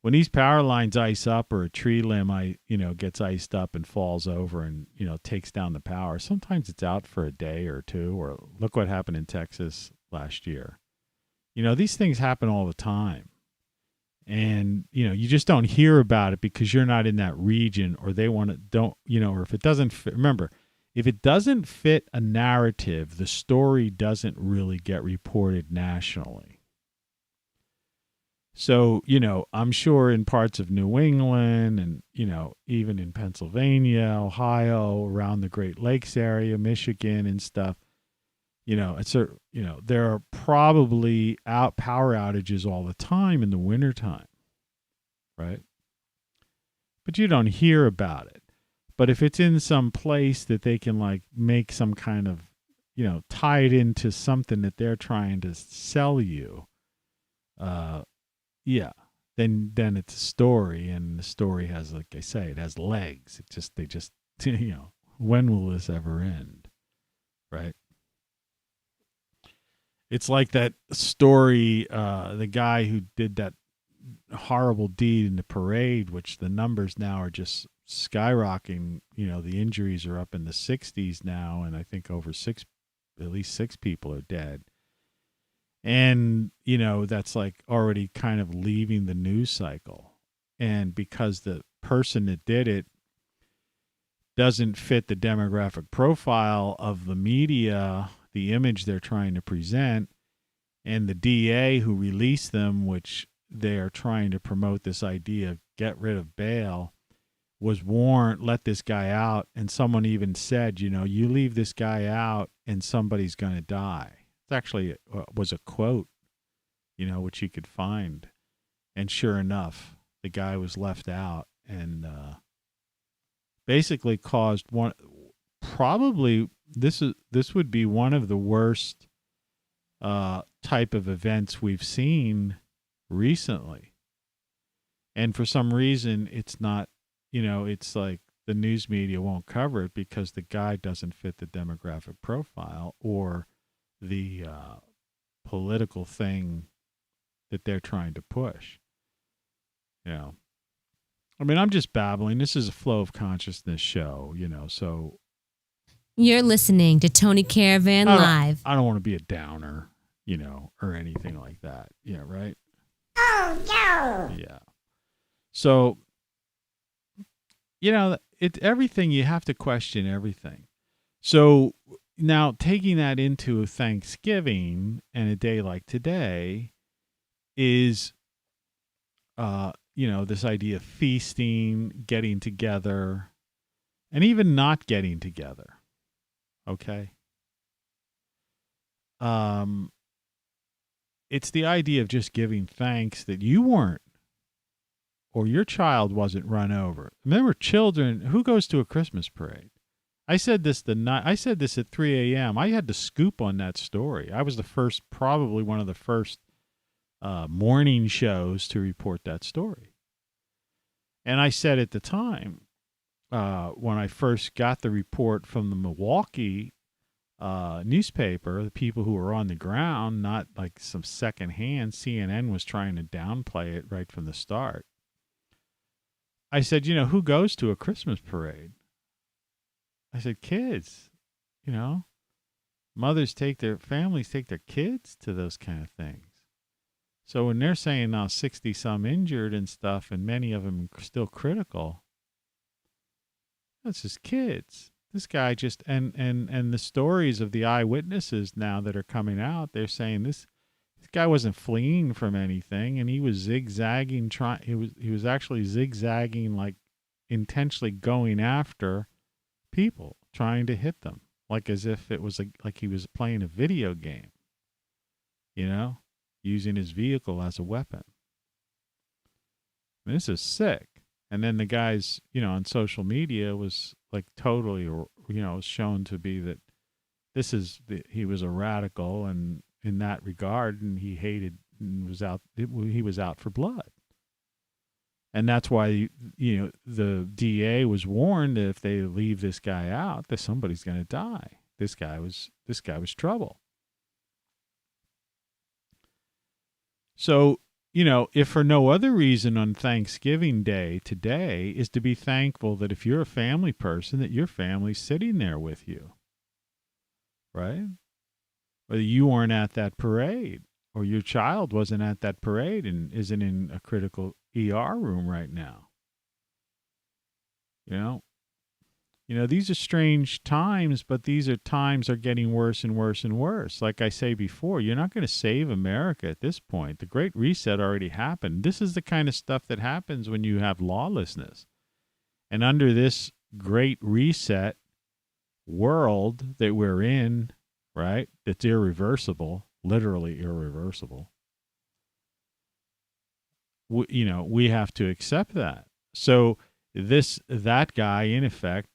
When these power lines ice up or a tree limb, gets iced up and falls over and, takes down the power, sometimes it's out for a day or two, or look what happened in Texas last year. These things happen all the time. And, you just don't hear about it because you're not in that region, or they or if it doesn't fit, remember, if it doesn't fit a narrative, the story doesn't really get reported nationally. So, I'm sure in parts of New England and, even in Pennsylvania, Ohio, around the Great Lakes area, Michigan and stuff, there are probably power outages all the time in the wintertime, right? But you don't hear about it. But if it's in some place that they can make some kind of, tie it into something that they're trying to sell you, yeah, then it's a story, and the story has, like I say, it has legs. They just, when will this ever end, right? It's like that story, the guy who did that horrible deed in the parade, which the numbers now are just skyrocketing. The injuries are up in the 60s now, and I think at least six people are dead. And, that's already kind of leaving the news cycle. And because the person that did it doesn't fit the demographic profile of the media, the image they're trying to present, and the DA who released them, which they are trying to promote this idea of get rid of bail, was warned, let this guy out. And someone even said, you leave this guy out and somebody's going to die. It actually was a quote, which you could find. And sure enough, the guy was left out and basically caused this would be one of the worst type of events we've seen recently. And for some reason, it's not, it's like the news media won't cover it because the guy doesn't fit the demographic profile or the political thing that they're trying to push. You know, I mean, I'm just babbling. This is a flow of consciousness show, so. You're listening to Tony Caravan Live. I don't want to be a downer, or anything like that. Yeah, right? Oh, no. Yeah. So, everything, you have to question everything. So now taking that into Thanksgiving and a day like today is, this idea of feasting, getting together, and even not getting together. Okay. It's the idea of just giving thanks that you weren't, or your child wasn't run over. Remember, children, who goes to a Christmas parade? I said this at 3 a.m. I had to scoop on that story. I was probably one of the first morning shows to report that story. And I said at the time, when I first got the report from the Milwaukee newspaper, the people who were on the ground, not like some secondhand, CNN was trying to downplay it right from the start. I said, who goes to a Christmas parade? I said, kids, families take their kids to those kind of things. So when they're saying now 60 some injured and stuff, and many of them still critical, that's just kids. This guy just, and the stories of the eyewitnesses now that are coming out, they're saying this guy wasn't fleeing from anything, and he was zigzagging, he was actually zigzagging, like intentionally going after people, trying to hit them, like as if it was like he was playing a video game, using his vehicle as a weapon. And this is sick. And then the guys, on social media was like totally, was shown to be that he was a radical, and in that regard, and he hated and he was out for blood. And that's why, the DA was warned that if they leave this guy out, that somebody's going to die. This guy was trouble. So, if for no other reason on Thanksgiving Day today is to be thankful that if you're a family person, that your family's sitting there with you, right? Whether you weren't at that parade or your child wasn't at that parade and isn't in a critical ER room right now. These are strange times, but these times are getting worse and worse and worse. Like I say before, you're not going to save America at this point. The Great Reset already happened. This is the kind of stuff that happens when you have lawlessness. And under this Great Reset world that we're in, right, that's irreversible, literally irreversible, we have to accept that. So that guy, in effect,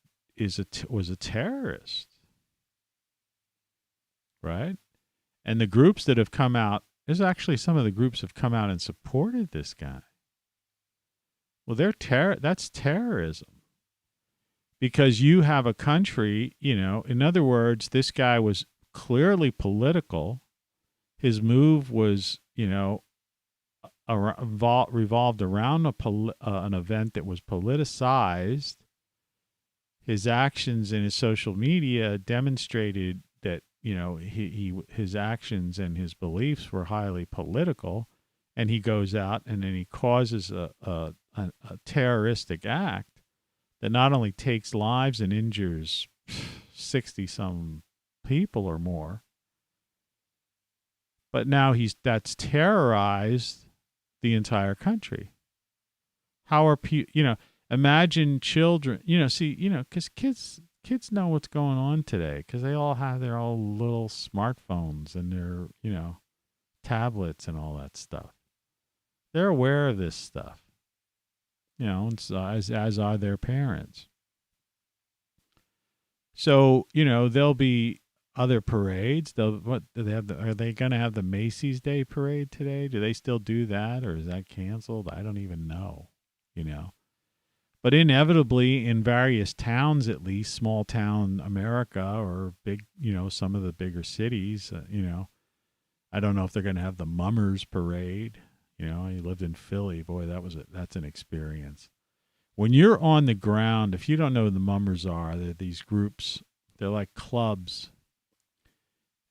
was a terrorist, right? And the groups that have come out, there's actually some of the groups have come out and supported this guy. Well, that's terrorism, because you have a country, in other words, this guy was clearly political. His move was, revolved around an event that was politicized. His actions in his social media demonstrated that, his actions and his beliefs were highly political, and he goes out and then he causes a terroristic act that not only takes lives and injures 60 some people or more, but now that's terrorized the entire country. How are people, imagine children, because kids know what's going on today, because they all have their own little smartphones and their, tablets and all that stuff. They're aware of this stuff, as are their parents. So, there'll be other parades. Are they going to have the Macy's Day Parade today? Do they still do that, or is that canceled? I don't even know, But inevitably, in various towns, at least small town America or big, some of the bigger cities, I don't know if they're going to have the Mummers Parade. I lived in Philly. Boy, that's an experience. When you're on the ground, if you don't know who the Mummers are, they're these groups. They're like clubs,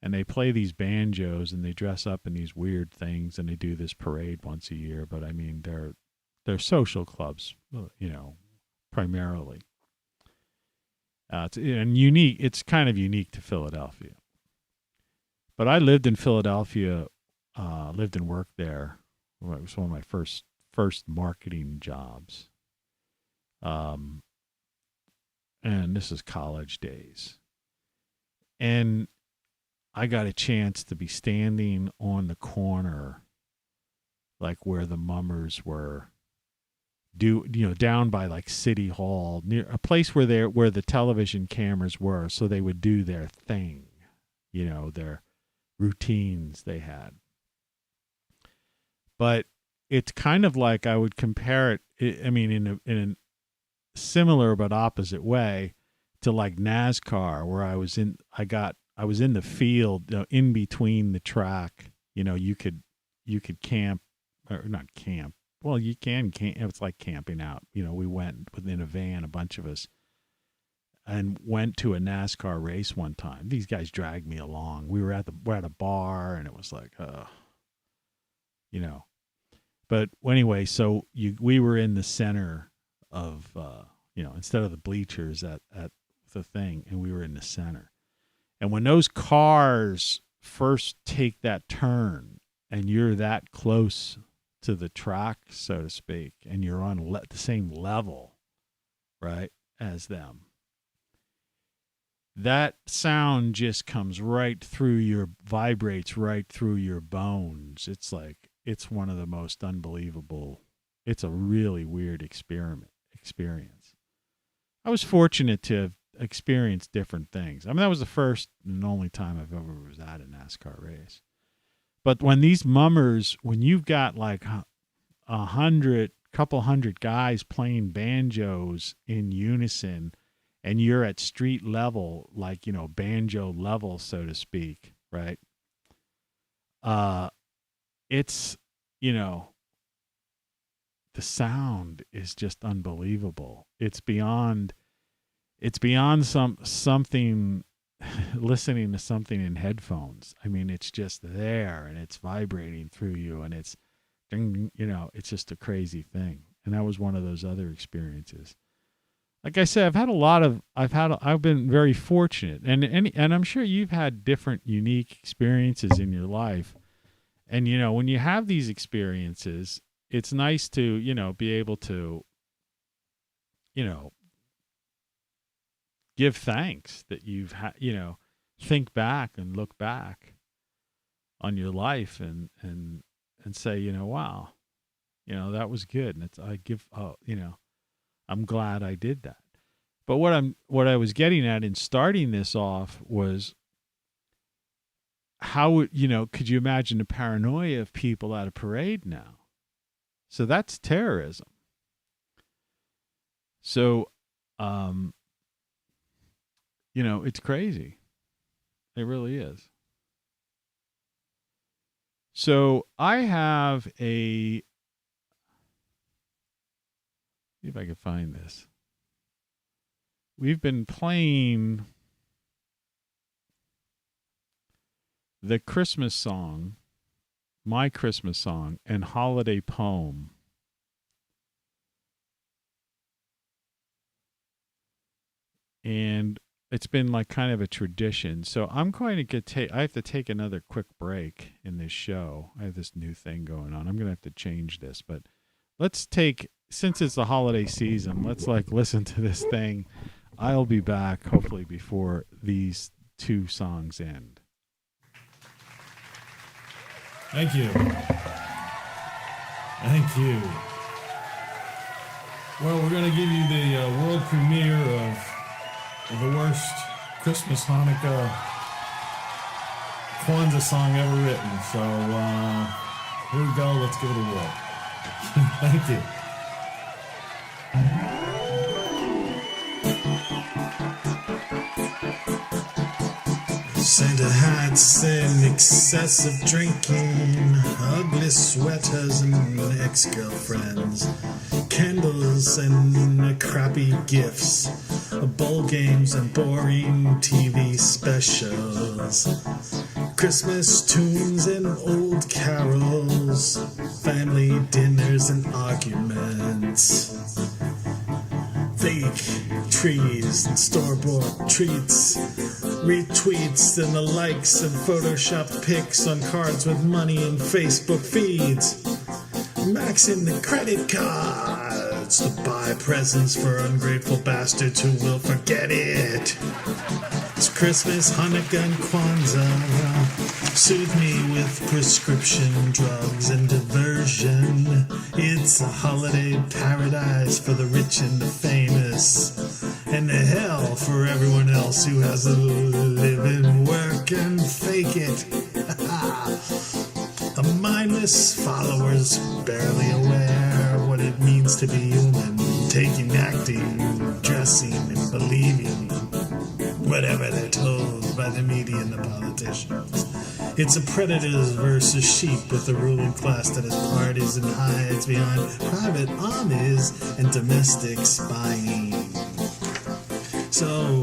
and they play these banjos, and they dress up in these weird things, and they do this parade once a year. But I mean, they're social clubs, primarily. And unique. It's kind of unique to Philadelphia. But I lived in Philadelphia, lived and worked there. It was one of my first marketing jobs. And this is college days. And I got a chance to be standing on the corner, like where the Mummers were, down by like City Hall, near a place where the television cameras were, so they would do their thing, their routines they had. But it's kind of like I would compare it, in a similar but opposite way, to like NASCAR, where I was in the field, in between the track. You could camp, or not camp. Well, you can camp. It's like camping out. We went within a van, a bunch of us, and went to a NASCAR race one time. These guys dragged me along. We're at a bar, and it was like, But anyway, so we were in the center of, instead of the bleachers at the thing, and we were in the center. And when those cars first take that turn, and you're that close to the track, so to speak, and you're on the same level, right, as them, that sound just comes vibrates right through your bones. It's like, it's one of the most unbelievable. It's a really weird experience. I was fortunate to have experienced different things. that was the first and only time I've ever was at a NASCAR race. But when these Mummers, when you've got like couple hundred guys playing banjos in unison, and you're at street level, like, banjo level, so to speak, right? It's, the sound is just unbelievable. It's beyond something, listening to something in headphones. It's just there, and it's vibrating through you, and it's, it's just a crazy thing. And that was one of those other experiences. Like I said, I've been very fortunate, and I'm sure you've had different unique experiences in your life. And, when you have these experiences, it's nice to, be able to, give thanks that you've had, think back and look back on your life and say, wow, that was good. And I'm glad I did that. But what I was getting at in starting this off was, how could you imagine the paranoia of people at a parade now? So that's terrorism. So, it's crazy. It really is. So I have see if I can find this. We've been playing the Christmas song, my Christmas song, and holiday poem. And it's been like kind of a tradition. So I'm going to I have to take another quick break in this show. I have this new thing going on. I'm going to have to change this, but since it's the holiday season, let's listen to this thing. I'll be back hopefully before these two songs end. Thank you. Thank you. Well, we're going to give you the world premiere of the worst Christmas Hanukkah Kwanzaa song ever written. So here we go. Let's give it a whirl. Thank you. Santa hats and excessive drinking, ugly sweaters and ex-girlfriends, candles and crappy gifts, bowl games and boring TV specials, Christmas tunes and old carols, family dinners and arguments, fake trees and store-bought treats, retweets and the likes and photoshopped pics on cards with money and Facebook feeds, maxing the credit cards to buy presents for ungrateful bastards who will forget it. It's Christmas, Hanukkah, and Kwanzaa. Soothe me with prescription drugs and diversion. It's a holiday paradise for the rich and the famous, and a hell for everyone else who has to live and work and fake it. A mindless followers barely aware of what it means to be human, taking, acting, dressing, and believing whatever they're told by the media and the politicians. It's a predators versus sheep with the ruling class that has parties and hides behind private armies and domestic spying. So,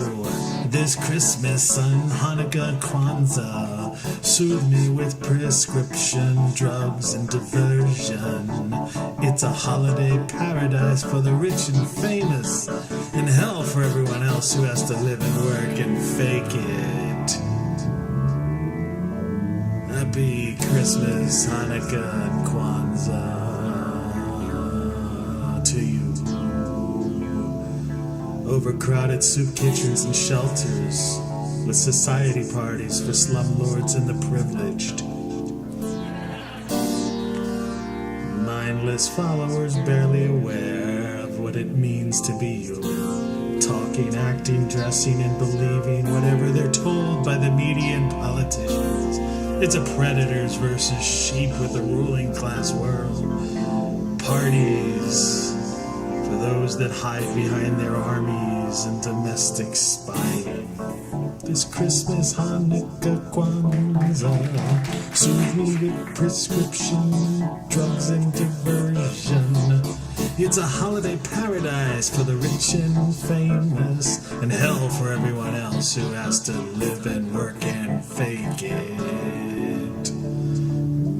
this Christmas and Hanukkah, Kwanzaa, soothe me with prescription drugs and diversion. It's a holiday paradise for the rich and famous, and hell for everyone else who has to live and work and fake it. Happy Christmas, Hanukkah, and Kwanzaa to you. Overcrowded soup kitchens and shelters, with society parties for slumlords and the privileged. Mindless followers barely aware of what it means to be human, talking, acting, dressing, and believing whatever they're told by the media and politicians. It's a predators versus sheep with the ruling class world. Parties for those that hide behind their armies and domestic spying. This Christmas, Hanukkah, Kwanzaa, soothe me with prescription drugs and diversion. It's a holiday paradise for the rich and famous, and hell for everyone else who has to live and work and fake it.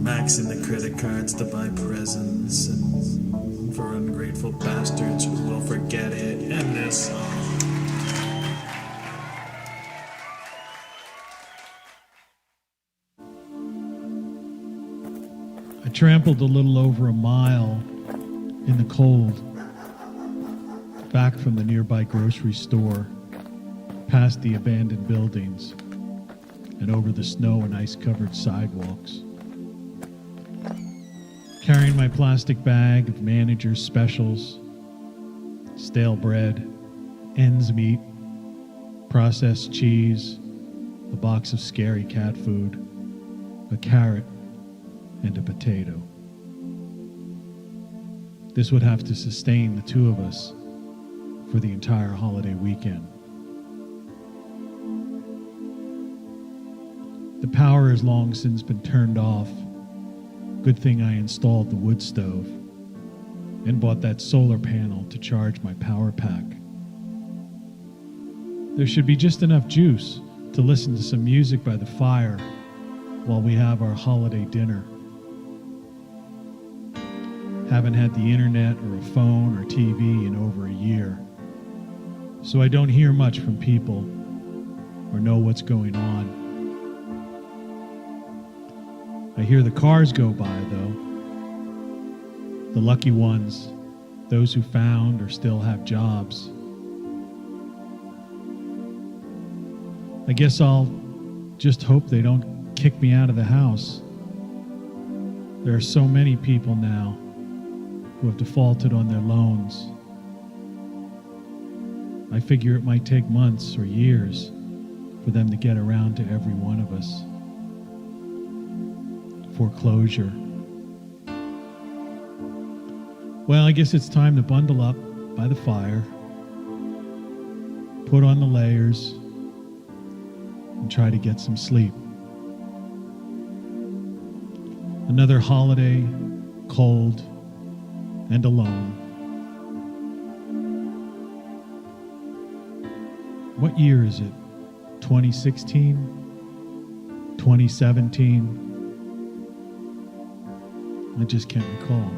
Maxing the credit cards to buy presents, and for ungrateful bastards who will forget it. And this song. I trampled a little over a mile in the cold, back from the nearby grocery store, past the abandoned buildings, and over the snow and ice-covered sidewalks. Carrying my plastic bag of manager's specials, stale bread, ends meat, processed cheese, a box of scary cat food, a carrot, and a potato. This would have to sustain the two of us for the entire holiday weekend. The power has long since been turned off. Good thing I installed the wood stove and bought that solar panel to charge my power pack. There should be just enough juice to listen to some music by the fire while we have our holiday dinner. Haven't had the internet or a phone or TV in over a year, so I don't hear much from people or know what's going on. I hear the cars go by, though. The lucky ones, those who found or still have jobs. I guess I'll just hope they don't kick me out of the house. There are so many people now who have defaulted on their loans. I figure it might take months or years for them to get around to every one of us. Foreclosure. Well, I guess it's time to bundle up by the fire, put on the layers, and try to get some sleep. Another holiday, cold and alone. What year is it? 2016? 2017? I just can't recall.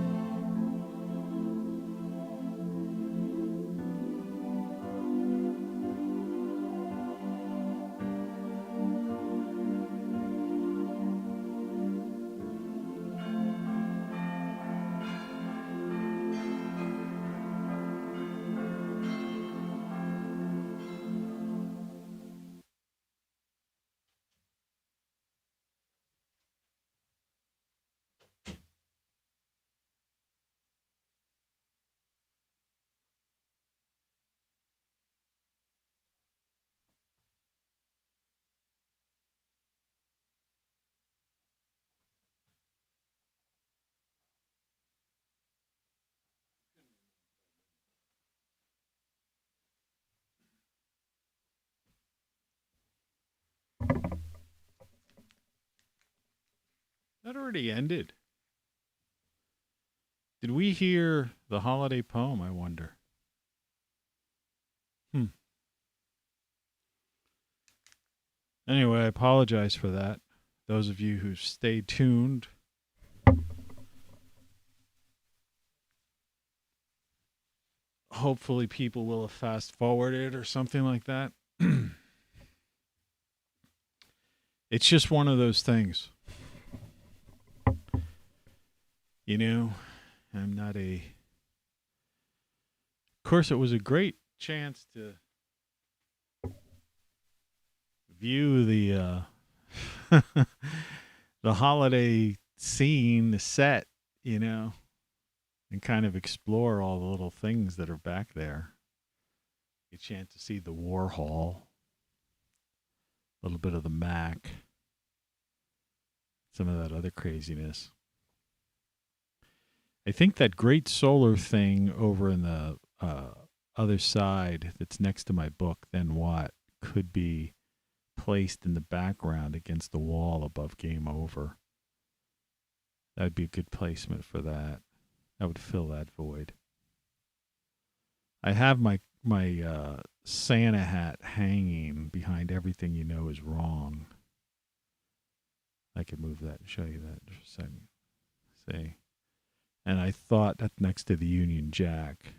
That already ended. Did we hear the holiday poem, I wonder? Anyway, I apologize for that. Those of you who stayed tuned. Hopefully people will have fast forwarded or something like that. It's just one of those things. You know, I'm not a... Of course, it was a great chance to view the the holiday scene, the set, you know, and kind of explore all the little things that are back there. A chance to see the Warhol, a little bit of the Mac, some of that other craziness. I think that great solar thing over in the other side that's next to my book, Then What, could be placed in the background against the wall above Game Over. That'd be a good placement for that. That would fill that void. I have my Santa hat hanging behind Everything You Know Is Wrong. I could move that and show you that in just a second. See? And I thought that's next to the Union Jack.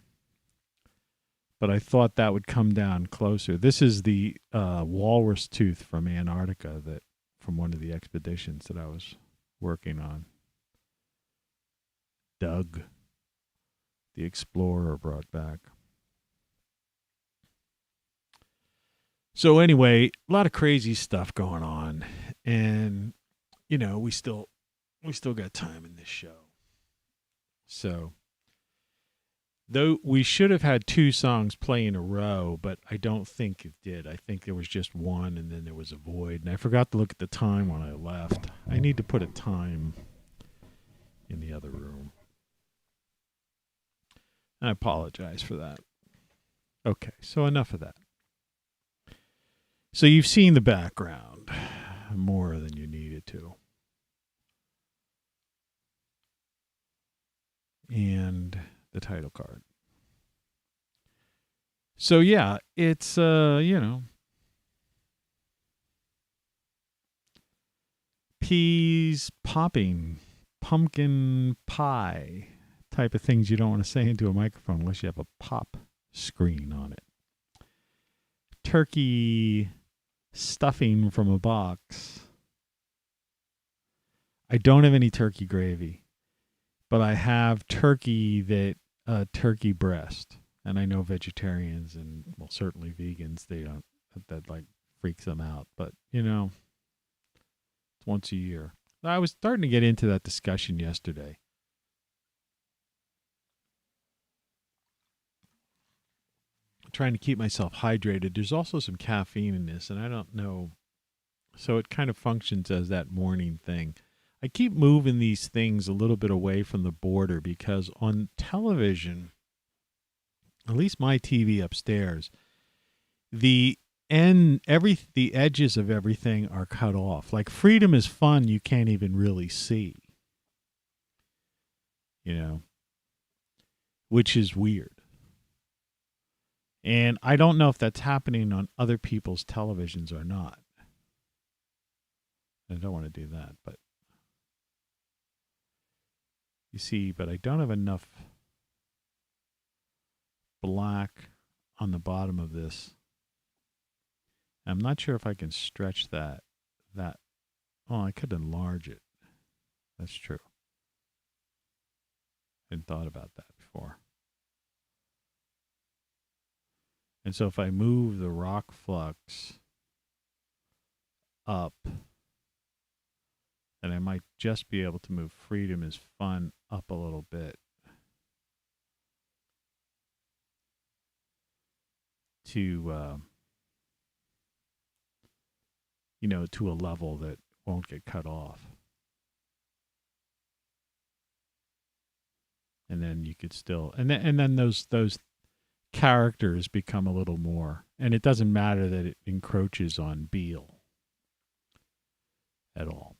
But I thought that would come down closer. This is the walrus tooth from Antarctica, that from one of the expeditions that I was working on. Doug, the explorer, brought back. So anyway, a lot of crazy stuff going on, and you know, we still got time in this show. So, though we should have had 2 songs play in a row, but I don't think it did. I think there was just one, and then there was a void. And I forgot to look at the time when I left. I need to put a time in the other room. I apologize for that. Okay, so enough of that. So you've seen the background more than you needed to. And the title card. So yeah, it's you know, peas popping, pumpkin pie type of things you don't want to say into a microphone unless you have a pop screen on it. Turkey stuffing from a box. I don't have any turkey gravy, but I have turkey turkey breast. And I know vegetarians and, well, certainly vegans, they don't, that like freaks them out. But, you know, it's once a year. I was starting to get into that discussion yesterday. I'm trying to keep myself hydrated. There's also some caffeine in this, and I don't know. So it kind of functions as that morning thing. I keep moving these things a little bit away from the border because on television, at least my TV upstairs, the the edges of everything are cut off. Like freedom is fun you can't even really see. Which is weird. And I don't know if that's happening on other people's televisions or not. I don't want to do that, but you see, but I don't have enough black on the bottom of this. I'm not sure if I can stretch that. Oh, I could enlarge it. That's true. Hadn't thought about that before. And so if I move the ROCKFLUX up, then I might just be able to move Freedom is Fun up a little bit to, to a level that won't get cut off. And then you could still, and then those characters become a little more, and it doesn't matter that it encroaches on Beale at all.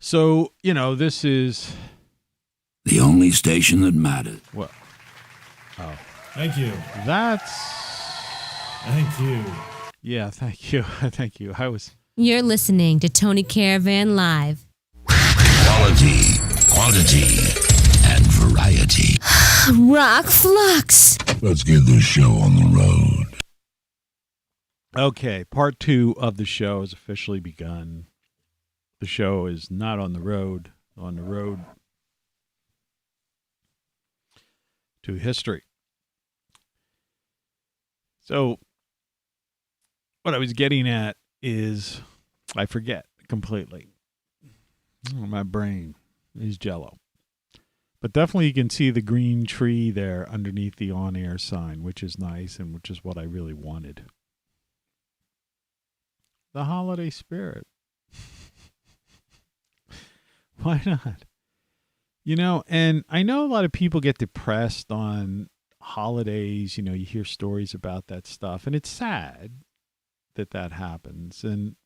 So, this is the only station that matters. What? Oh. Thank you. Thank you. Yeah, thank you. Thank you. You're listening to Tony Caravan Live. Quality, quantity, and variety. ROCKFLUX. Let's get this show on the road. Okay, part 2 of the show has officially begun. The show is not on the road to history. So, what I was getting at is I forget completely. My brain is jello. But definitely you can see the green tree there underneath the on-air sign, which is nice and which is what I really wanted. The holiday spirit. Why not? And I know a lot of people get depressed on holidays. You hear stories about that stuff, and it's sad that happens. And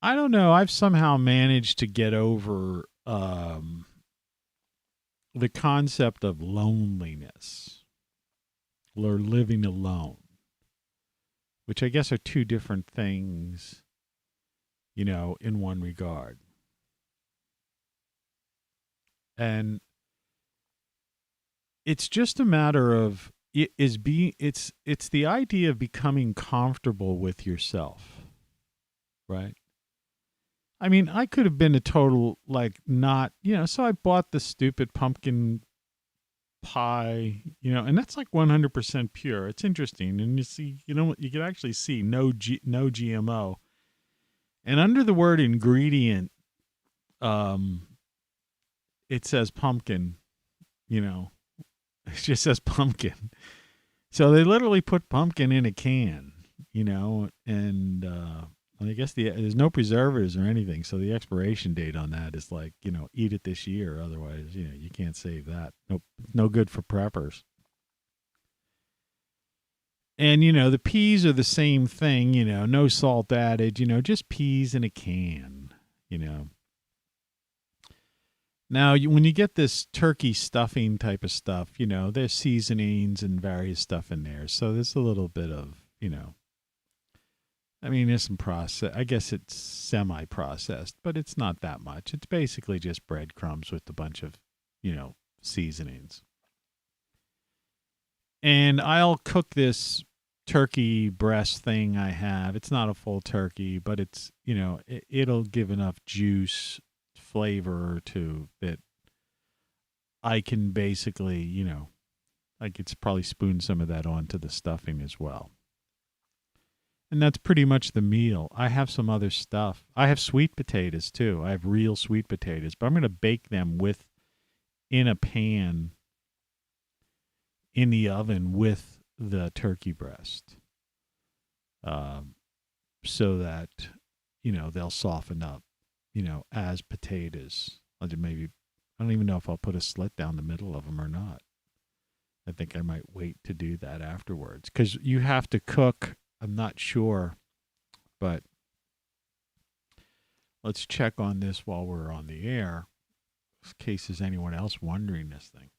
I don't know, I've somehow managed to get over the concept of loneliness or living alone, which I guess are two different things, in one regard. And it's just a matter of it's the idea of becoming comfortable with yourself, right? I mean, I could have been a total, so I bought the stupid pumpkin pie, and that's like 100% pure. It's interesting. And you see, you can actually see no GMO. And under the word ingredient, it says pumpkin, it just says pumpkin. So they literally put pumpkin in a can, and I guess there's no preservatives or anything. So the expiration date on that is like, eat it this year. Otherwise, you can't save that. Nope. No good for preppers. And, the peas are the same thing, no salt added, just peas in a can, Now, when you get this turkey stuffing type of stuff, there's seasonings and various stuff in there. So there's a little bit of, there's some process. I guess it's semi-processed, but it's not that much. It's basically just breadcrumbs with a bunch of, seasonings. And I'll cook this turkey breast thing I have. It's not a full turkey, but it's, it'll give enough juice, flavor to that I can basically, I could probably spoon some of that onto the stuffing as well. And that's pretty much the meal. I have some other stuff. I have sweet potatoes too. I have real sweet potatoes, but I'm going to bake them in a pan in the oven with the turkey breast, so that, they'll soften up, as potatoes. I don't even know if I'll put a slit down the middle of them or not. I think I might wait to do that afterwards, because you have to cook. I'm not sure, but let's check on this while we're on the air, in case there's anyone else wondering this thing.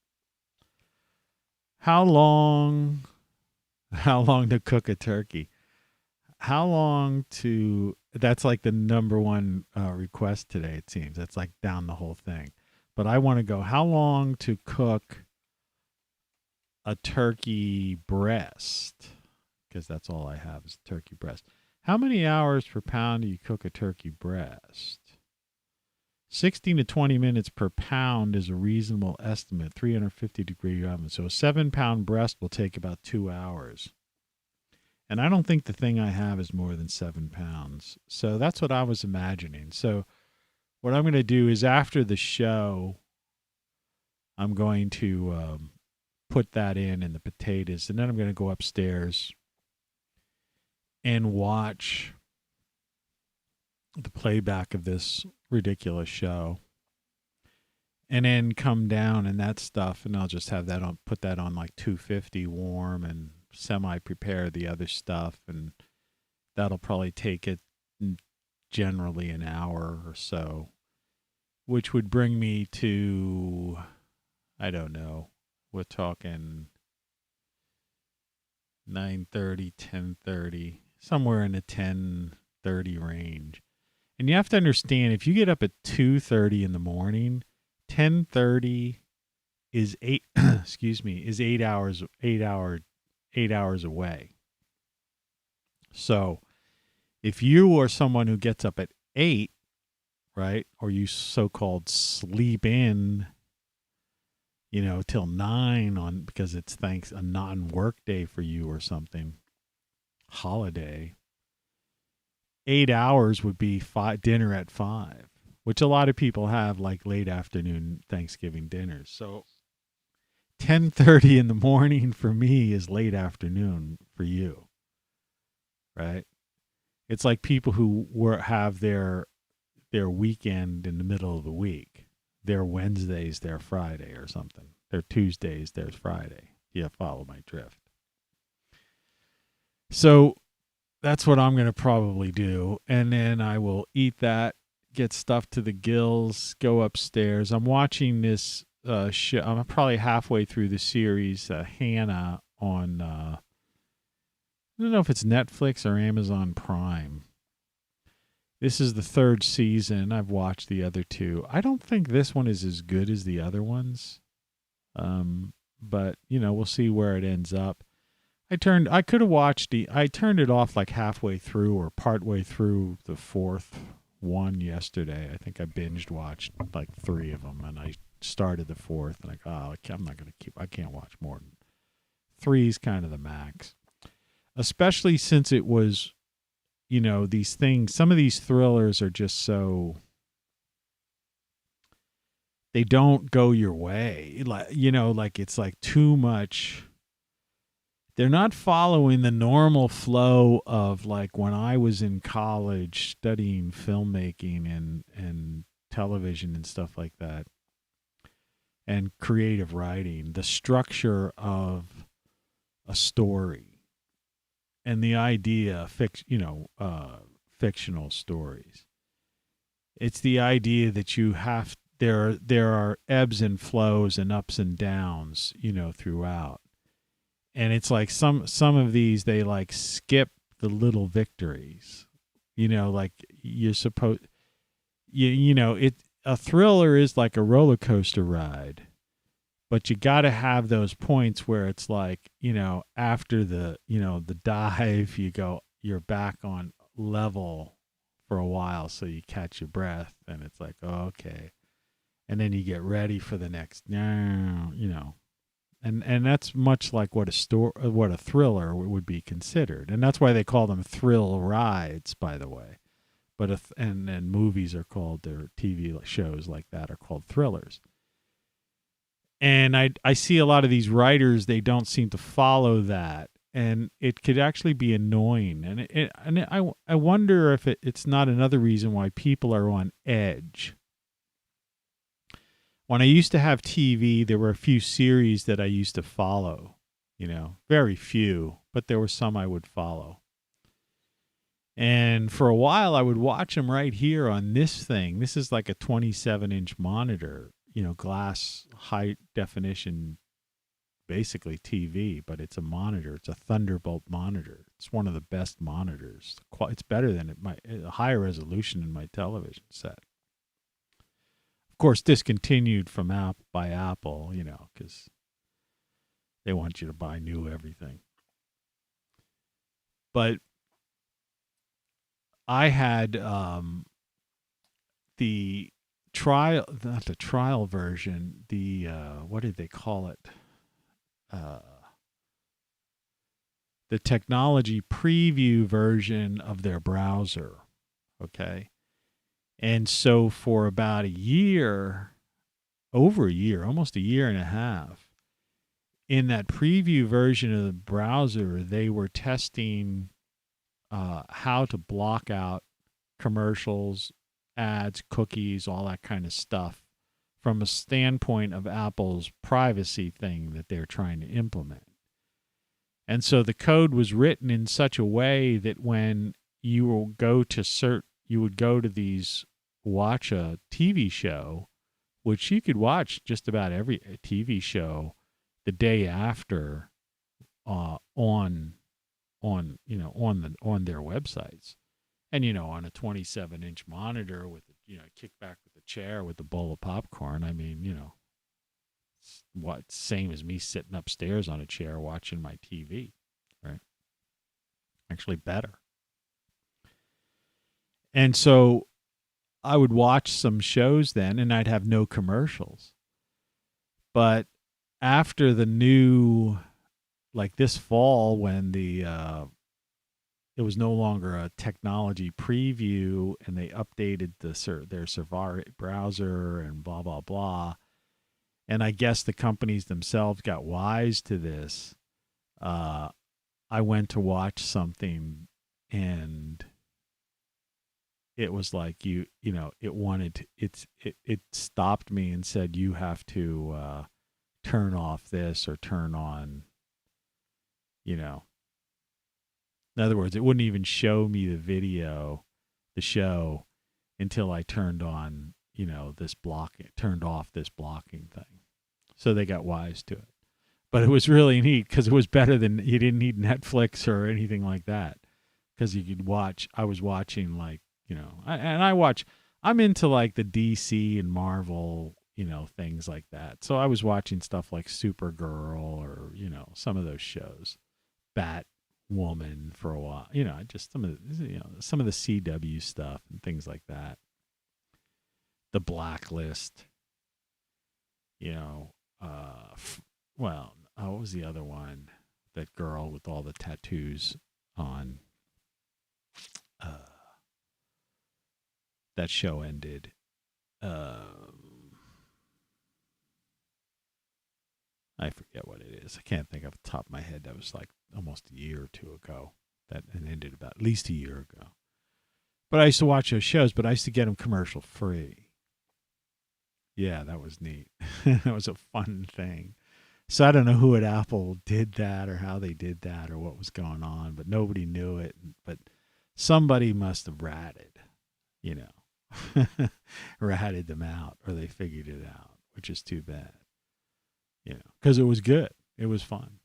How long to cook a turkey? How long to, that's like the number one request today, it seems. That's like down the whole thing. But I want to go, how long to cook a turkey breast? Because that's all I have is turkey breast. How many hours per pound do you cook a turkey breast? 16 to 20 minutes per pound is a reasonable estimate, 350-degree oven. So a 7-pound breast will take about 2 hours. And I don't think the thing I have is more than 7 pounds. So that's what I was imagining. So what I'm going to do is after the show, I'm going to put that in the potatoes. And then I'm going to go upstairs and watch the playback of this ridiculous show. And then come down and that stuff. And I'll just have that on, put that on like 250 warm and semi-prepare the other stuff, and that'll probably take it generally an hour or so, which would bring me to, I don't know, we're talking 9:30, 10:30, somewhere in the 10:30 range. And you have to understand, if you get up at 2:30 in the morning, 10:30 is 8 is 8 hours away. So if you are someone who gets up at 8, right, or you so-called sleep in, till 9 on, because it's a non-work day for you or something, holiday, 8 hours would be dinner at 5, which a lot of people have like late afternoon Thanksgiving dinners. So 10:30 in the morning for me is late afternoon for you, right? It's like people who have their weekend in the middle of the week. Their Wednesdays, their Friday or something. Their Tuesdays, there's Friday. Yeah, follow my drift. So that's what I'm going to probably do. And then I will eat that, get stuffed to the gills, go upstairs. I'm watching this show. I'm probably halfway through the series, Hannah, on, I don't know if it's Netflix or Amazon Prime. This is the 3rd season. I've watched the other 2. I don't think this one is as good as the other ones. But we'll see where it ends up. I turned it off like halfway through or partway through the 4th one yesterday. I think I binged watched like 3 of them, and I started the 4th, and I can't watch more than 3 is kind of the max, especially since it was, these things, some of these thrillers are just so, they don't go your way, like it's like too much. They're not following the normal flow of like when I was in college studying filmmaking and television and stuff like that, and creative writing, the structure of a story and the idea of fictional stories. It's the idea that you have, there are ebbs and flows and ups and downs, throughout. And it's like some of these, they like skip the little victories, like you're supposed, a thriller is like a roller coaster ride, but you got to have those points where it's like, after the dive, you're back on level for a while. So you catch your breath and it's like, oh, okay. And then you get ready for the next, And that's much like what a thriller would be considered, and that's why they call them thrill rides, by the way. But and movies are called, their TV shows like that are called thrillers. And I see a lot of these writers, they don't seem to follow that, and it could actually be annoying. And I wonder if it's not another reason why people are on edge. when I used to have TV, there were a few series that I used to follow, very few, but there were some I would follow. And for a while, I would watch them right here on this thing. This is like a 27-inch monitor, glass high definition, basically TV, but it's a monitor. It's a Thunderbolt monitor. It's one of the best monitors. It's better than a higher resolution in my television set. Of course, discontinued by Apple, because they want you to buy new everything. But I had the trial, not the trial version, the, what did they call it? The technology preview version of their browser. Okay. And so for about over a year, almost a year and a half, in that preview version of the browser, they were testing how to block out commercials, ads, cookies, all that kind of stuff from a standpoint of Apple's privacy thing that they're trying to implement. And so the code was written in such a way that when you will go to watch a TV show, which you could watch just about every TV show the day after on their websites, and on a 27-inch monitor with kick back with a chair with a bowl of popcorn. I mean, it's same as me sitting upstairs on a chair watching my TV, right? Actually better. And so I would watch some shows then, and I'd have no commercials. But after the new, like this fall, when it was no longer a technology preview, and they updated their Safari browser and blah blah blah, and I guess the companies themselves got wise to this. I went to watch something, and it was like it stopped me and said, you have to turn off this or turn on, in other words, it wouldn't even show me the show until I turned on, turned off this blocking thing. So they got wise to it. But it was really neat because it was better than, you didn't need Netflix or anything like that, because you could watch. I was watching I'm into like the DC and Marvel, things like that. So I was watching stuff like Supergirl or, some of those shows, Batwoman for a while, just some of the CW stuff and things like that. The Blacklist, what was the other one? That girl with all the tattoos on. That show ended. I forget what it is. I can't think off the top of my head. That was like almost a year or two ago. That ended about at least a year ago. But I used to watch those shows, but I used to get them commercial free. Yeah, that was neat. That was a fun thing. So I don't know who at Apple did that or how they did that or what was going on, but nobody knew it. But somebody must have ratted, ratted them out, or they figured it out, which is too bad, because it was good. It was fun.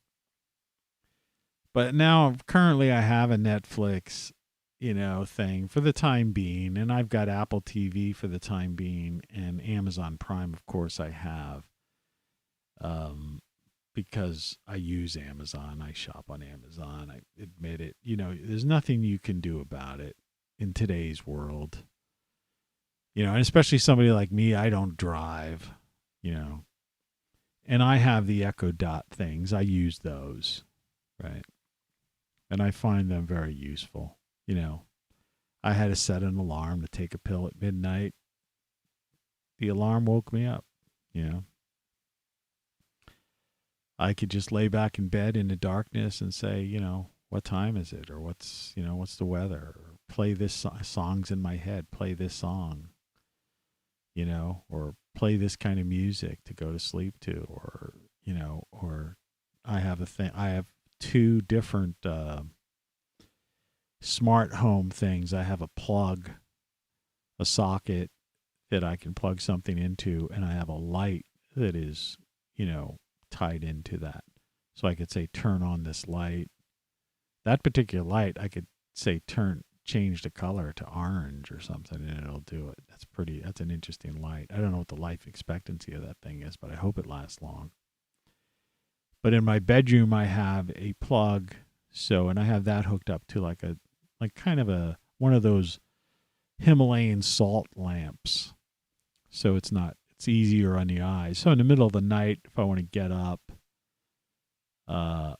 But now currently I have a Netflix, thing for the time being, and I've got Apple TV for the time being, and Amazon Prime, of course, I have. Because I use Amazon, I shop on Amazon, I admit it. There's nothing you can do about it in today's world. And especially somebody like me, I don't drive, and I have the Echo Dot things. I use those, right? And I find them very useful. I had to set an alarm to take a pill at midnight. The alarm woke me up, I could just lay back in bed in the darkness and say, what time is it? Or what's the weather? Or play this songs in my head, play this song, or play this kind of music to go to sleep to, or I have two different smart home things. I have a socket that I can plug something into, and I have a light that is, tied into that. So I could say, turn on this light. That particular light, I could say, change the color to orange or something, and it'll do it. That's an interesting light. I don't know what the life expectancy of that thing is, but I hope it lasts long. But in my bedroom, I have a plug. And I have that hooked up to one of those Himalayan salt lamps. So it's easier on the eyes. So in the middle of the night, if I want to get up, I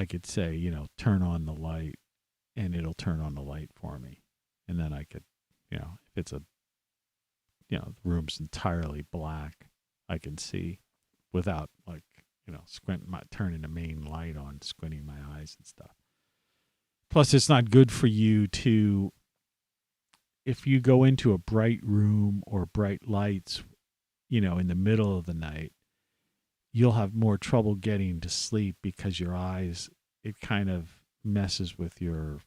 could say, turn on the light, and it'll turn on the light for me. And then I could, if it's the room's entirely black, I can see without turning the main light on, squinting my eyes and stuff. Plus, it's not good for you if you go into a bright room or bright lights, in the middle of the night, you'll have more trouble getting to sleep because your eyes, it kind of messes with your,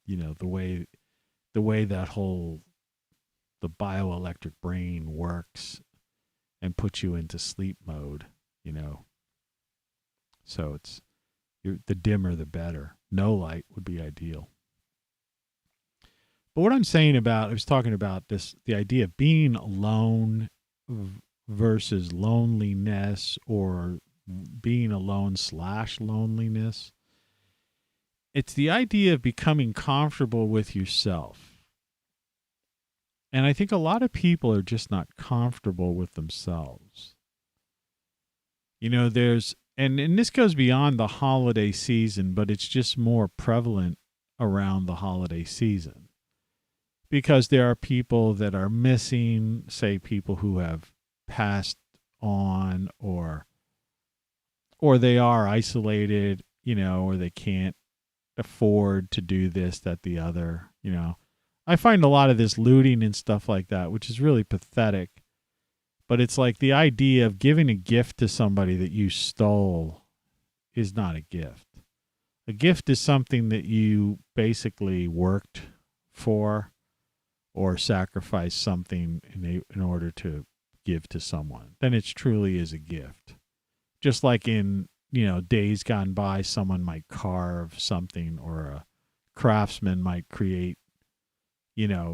the way the bioelectric brain works and puts you into sleep mode, So the dimmer, the better. No light would be ideal. But what I'm saying I was talking about the idea of being alone versus loneliness, or being alone / loneliness. It's the idea of becoming comfortable with yourself. And I think a lot of people are just not comfortable with themselves. And this goes beyond the holiday season, but it's just more prevalent around the holiday season. Because there are people that are missing, say people who have passed on, or they are isolated, or they can't afford to do this, that, the other, I find a lot of this looting and stuff like that, which is really pathetic. But it's like the idea of giving a gift to somebody that you stole is not a gift. A gift is something that you basically worked for or sacrificed something in order to give to someone. Then it truly is a gift. Just like in, days gone by, someone might carve something, or a craftsman might create,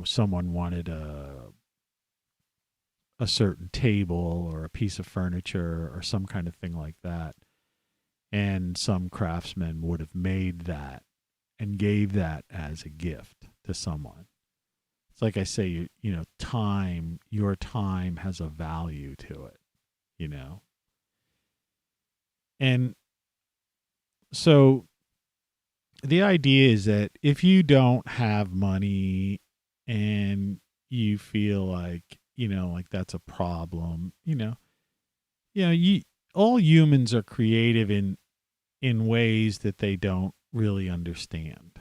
someone wanted a certain table or a piece of furniture or some kind of thing like that. And some craftsman would have made that and gave that as a gift to someone. It's like I say, time, your time has a value to it, And so the idea is that if you don't have money and you feel like, like that's a problem, all humans are creative in ways that they don't really understand.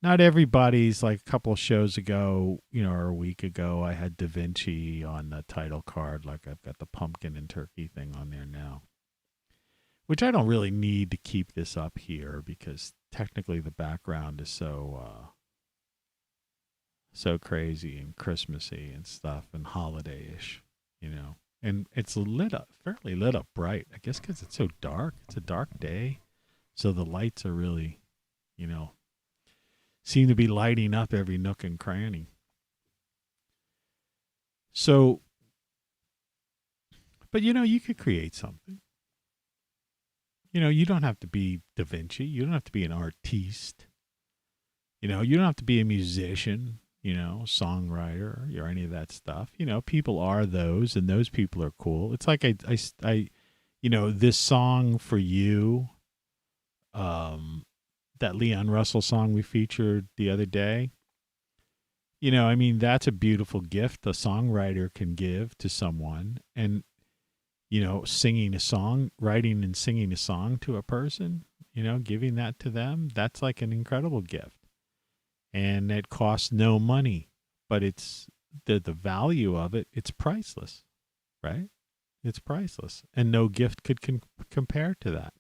Not everybody's, like a couple of shows ago, or a week ago, I had Da Vinci on the title card. Like I've got the pumpkin and turkey thing on there now, which I don't really need to keep this up here because technically the background is so crazy and Christmassy and stuff and holiday-ish, and it's fairly lit up bright, I guess because it's so dark. It's a dark day, so the lights are really, seem to be lighting up every nook and cranny. So, but you could create something. You don't have to be Da Vinci. You don't have to be an artiste. You don't have to be a musician, songwriter or any of that stuff. People are those, and those people are cool. It's like I this song for you, that Leon Russell song we featured the other day. That's a beautiful gift a songwriter can give to someone. And, singing a song, writing and singing a song to a person, giving that to them, that's like an incredible gift. And it costs no money, but it's the value of it, it's priceless, right? It's priceless, and no gift could compare to that.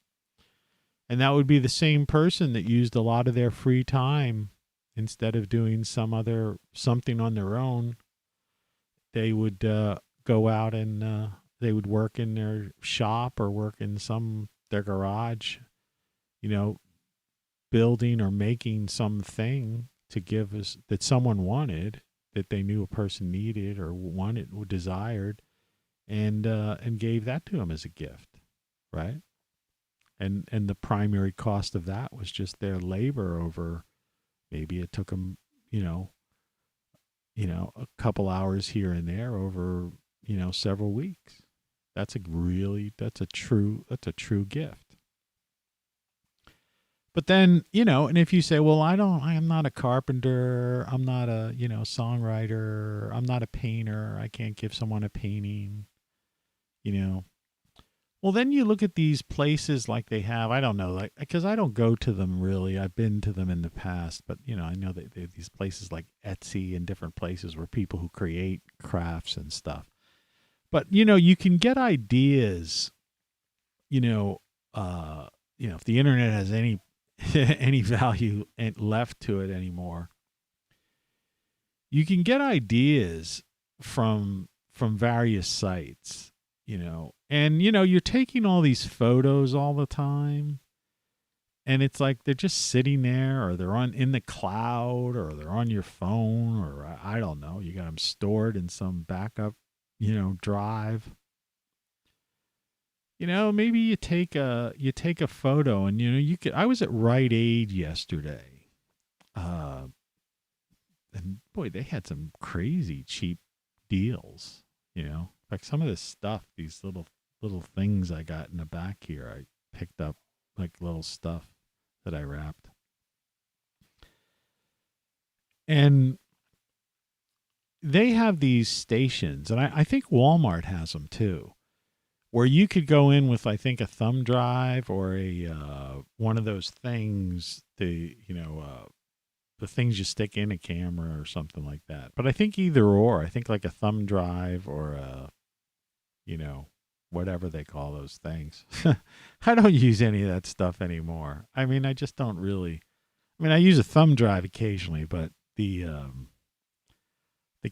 And that would be the same person that used a lot of their free time instead of doing something on their own. They would go out and they would work in their shop or work in their garage, building or making something to give us that someone wanted, that they knew a person needed or wanted or desired, and gave that to them as a gift, right? And the primary cost of that was just their labor over, maybe it took them, a couple hours here and there over, several weeks. That's a true gift. But then, and if you say, well, I am not a carpenter, I'm not a, songwriter, I'm not a painter, I can't give someone a painting, well, then you look at these places like they have, I don't know, like, because I don't go to them really. I've been to them in the past, but, I know that they have these places like Etsy and different places where people who create crafts and stuff. But, you can get ideas, if the internet has any value left to it anymore, you can get ideas from various sites, and you're taking all these photos all the time, and it's like they're just sitting there, or they're in the cloud, or they're on your phone, or I don't know, you got them stored in some backup drive. Maybe you take a photo, and I was at Rite Aid yesterday, and boy, they had some crazy cheap deals. Like some of this stuff, these little things I got in the back here, I picked up like little stuff that I wrapped, and they have these stations, and I think Walmart has them too, where you could go in with, I think, a thumb drive or a one of those things, the things you stick in a camera or something like that. But I think either or. I think like a thumb drive or a, whatever they call those things. I don't use any of that stuff anymore. I mean, I just don't really. I mean, I use a thumb drive occasionally, but the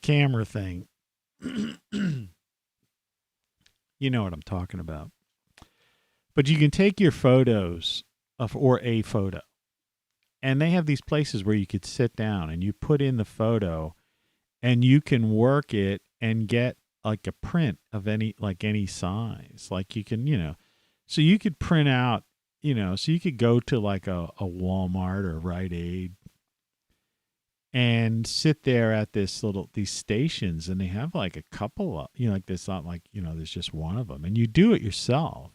camera thing, you know what I'm talking about. But you can take your photos or a photo, and they have these places where you could sit down and you put in the photo, and you can work it and get like a print of any size. Like you can, so you could print out, so you could go to like a Walmart or Rite Aid and sit there at these stations, and they have like a couple of, like this, not like, there's just one of them, and you do it yourself.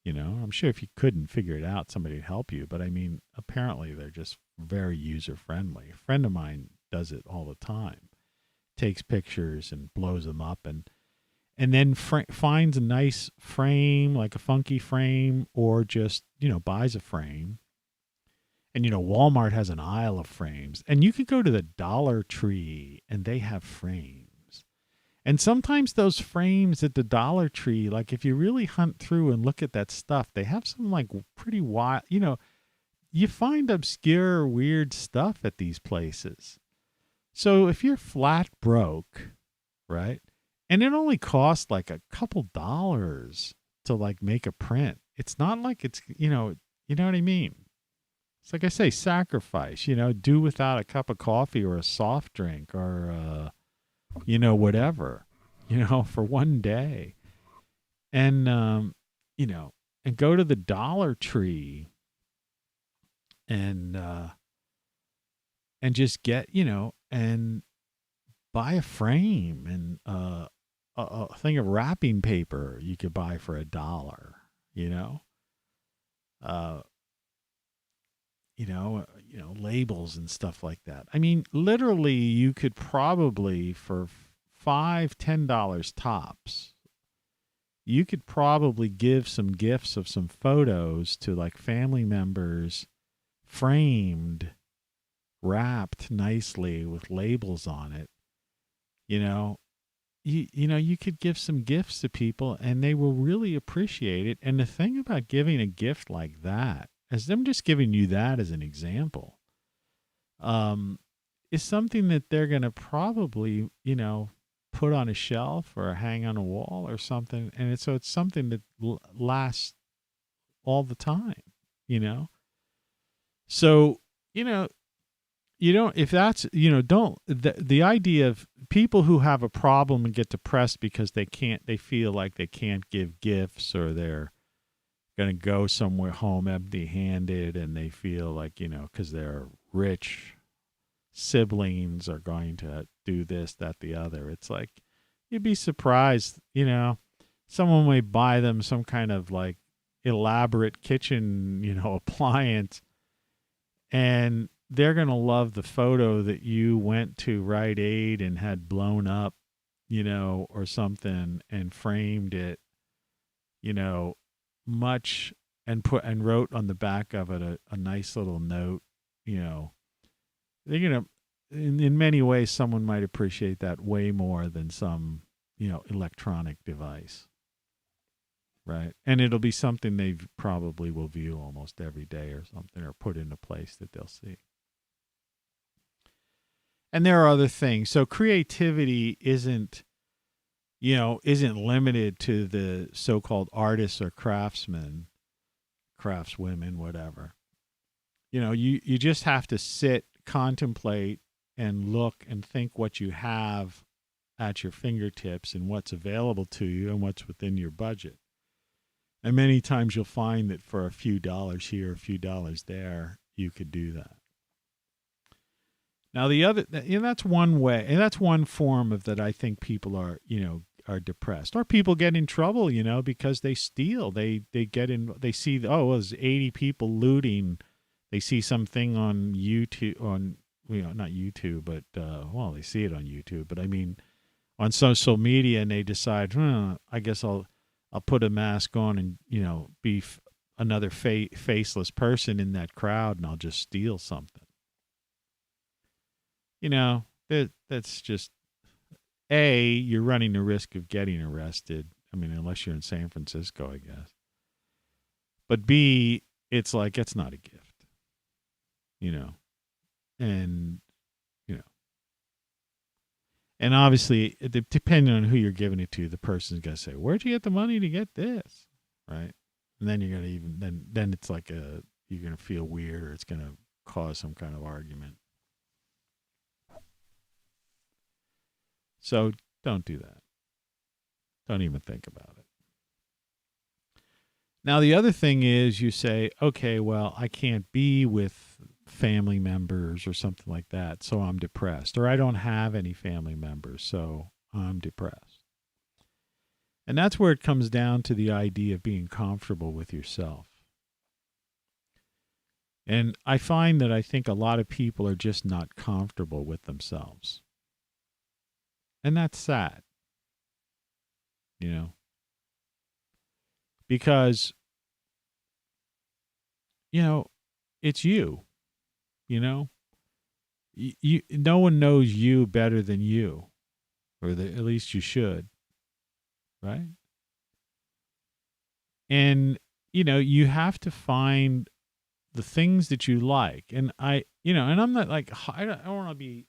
I'm sure if you couldn't figure it out, somebody would help you. But I mean, apparently they're just very user friendly. A friend of mine does it all the time, takes pictures and blows them up, and then finds a nice frame, like a funky frame, or just, buys a frame. And, Walmart has an aisle of frames, and you could go to the Dollar Tree and they have frames. And sometimes those frames at the Dollar Tree, like if you really hunt through and look at that stuff, they have some like pretty wild, you find obscure, weird stuff at these places. So if you're flat broke, right, and it only costs like a couple dollars to like make a print, it's not like it's, you know what I mean? It's like I say, sacrifice, do without a cup of coffee or a soft drink or, whatever, for one day. And, and go to the Dollar Tree and just get, and buy a frame and a thing of wrapping paper you could buy for $1, labels and stuff like that. I mean, literally, you could probably for $5-10 tops, you could probably give some gifts of some photos to like family members, framed, wrapped nicely with labels on it, You know, you could give some gifts to people and they will really appreciate it. And the thing about giving a gift like that, as them just giving you that as an example, is something that they're going to probably, put on a shelf or hang on a wall or something. And it's something that lasts all the time, So, you don't, if that's, the idea of people who have a problem and get depressed because they feel like they can't give gifts, or they're going to go somewhere home empty handed, and they feel like, because they're rich, siblings are going to do this, that, the other. It's like, you'd be surprised, someone may buy them some kind of like elaborate kitchen, appliance, and they're going to love the photo that you went to Rite Aid and had blown up, or something, and framed it, much, and wrote on the back of it a nice little note, they're going to, in many ways, someone might appreciate that way more than some, electronic device. Right. And it'll be something they probably will view almost every day or something, or put in a place that they'll see. And there are other things. So creativity isn't limited to the so-called artists or craftsmen, craftswomen, whatever. You just have to sit, contemplate, and look and think what you have at your fingertips and what's available to you and what's within your budget. And many times you'll find that for a few dollars here, a few dollars there, you could do that. Now, the other, that's one way, and that's one form of that I think people are, are depressed, or people get in trouble, because they steal. They get in, they see, there's 80 people looting. They see something on YouTube, not YouTube, but, they see it on YouTube, but I mean, on social media, and they decide, I guess I'll put a mask on and, be another faceless person in that crowd, and I'll just steal something. That's just, you're running the risk of getting arrested. I mean, unless you're in San Francisco, I guess. But B, it's like, it's not a gift, and, and obviously, depending on who you're giving it to, the person's going to say, where'd you get the money to get this? Right. And then you're going to then it's like you're going to feel weird, or it's going to cause some kind of argument. So don't do that. Don't even think about it. Now, the other thing is, you say, okay, well, I can't be with family members or something like that, so I'm depressed. Or I don't have any family members, so I'm depressed. And that's where it comes down to the idea of being comfortable with yourself. And I find that I think a lot of people are just not comfortable with themselves. And that's sad, because, it's you, no one knows you better than you, or at least you should, right? And, you have to find the things that you like. And and I'm not like, I don't want to be,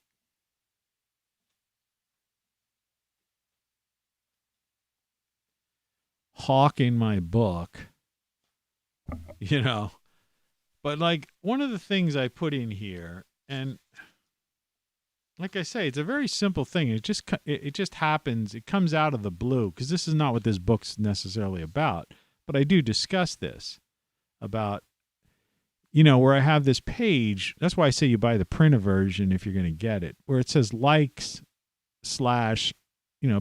hawking my book, but like, one of the things I put in here, and like I say, it's a very simple thing. It just happens. It comes out of the blue, because this is not what this book's necessarily about, but I do discuss this about, where I have this page. That's why I say you buy the printed version if you're going to get it, where it says likes /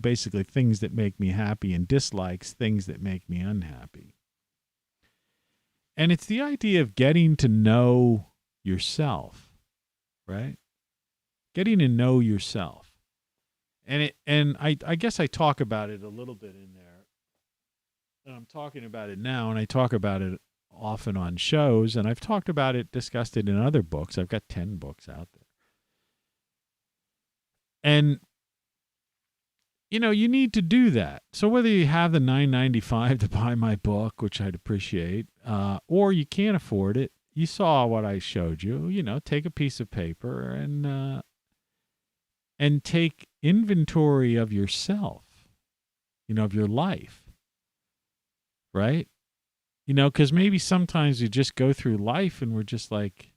basically things that make me happy, and dislikes, things that make me unhappy. And it's the idea of getting to know yourself, right? Getting to know yourself. And I guess I talk about it a little bit in there. And I'm talking about it now, and I talk about it often on shows, and I've talked about it, discussed it in other books. I've got 10 books out there. And you need to do that. So whether you have the $9.95 to buy my book, which I'd appreciate, or you can't afford it, you saw what I showed you. Take a piece of paper and take inventory of yourself, of your life, right? Because maybe sometimes we just go through life and we're just like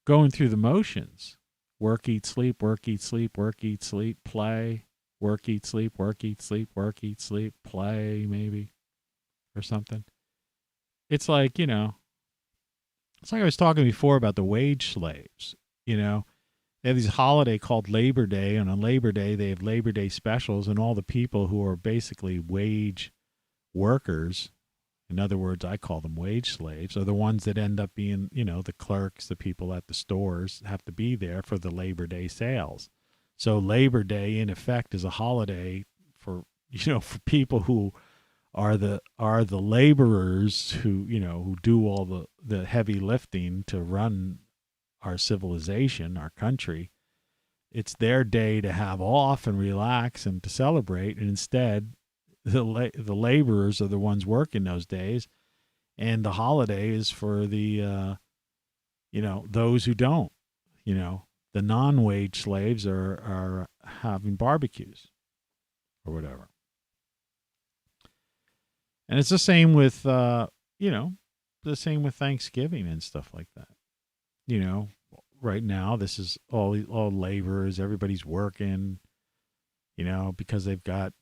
going through the motions. Work, eat, sleep, work, eat, sleep, work, eat, sleep, play. Work, eat, sleep, work, eat, sleep, work, eat, sleep, play, maybe, or something. It's like, it's like I was talking before about the wage slaves. They have this holiday called Labor Day, and on Labor Day, they have Labor Day specials, and all the people who are basically wage workers, in other words, I call them wage slaves, are the ones that end up being, the clerks, the people at the stores have to be there for the Labor Day sales. So Labor Day, in effect, is a holiday for for people who are the laborers who do all the heavy lifting to run our civilization, our country. It's their day to have off and relax and to celebrate, and instead, the laborers are the ones working those days, and the holiday is for the those who don't. The non-wage slaves are having barbecues or whatever. And it's the same with, the same with Thanksgiving and stuff like that. Right now, this is all laborers. Everybody's working, because they've got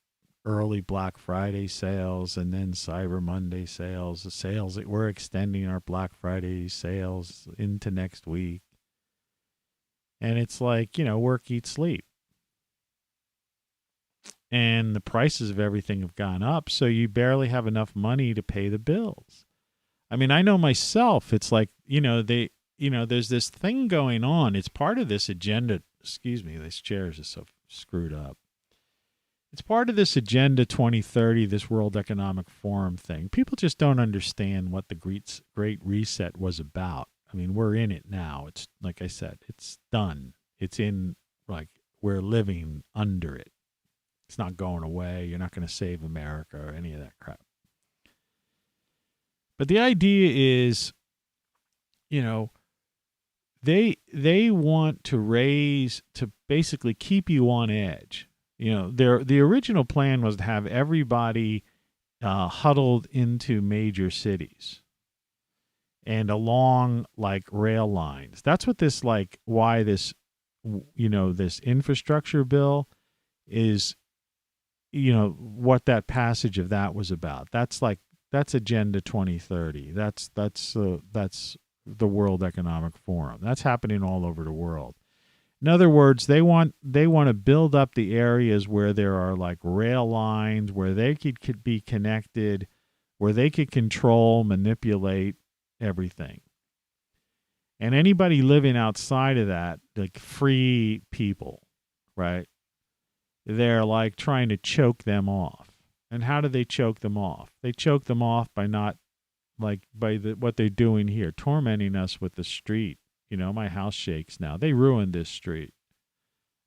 early Black Friday sales and then Cyber Monday sales. The sales that we're extending our Black Friday sales into next week. And it's like, work, eat, sleep. And the prices of everything have gone up, so you barely have enough money to pay the bills. I mean, I know myself, it's like, there's this thing going on. It's part of this agenda. Excuse me, these chairs are so screwed up. It's part of this Agenda 2030, this World Economic Forum thing. People just don't understand what the Great Reset was about. I mean, we're in it now. It's like I said, it's done. It's in, like, we're living under it. It's not going away. You're not going to save America or any of that crap. But the idea is, they want to basically keep you on edge. The original plan was to have everybody huddled into major cities and along like rail lines. That's what this why this this infrastructure bill is, what that passage of that was about. That's Agenda 2030. That's the World Economic Forum. That's happening all over the world. In other words, they want to build up the areas where there are like rail lines, where they could be connected, where they could control, manipulate everything. And anybody living outside of that, like free people, right? They're like trying to choke them off. And how do they choke them off? They choke them off by not what they're doing here, tormenting us with the street. My house shakes now. They ruined this street.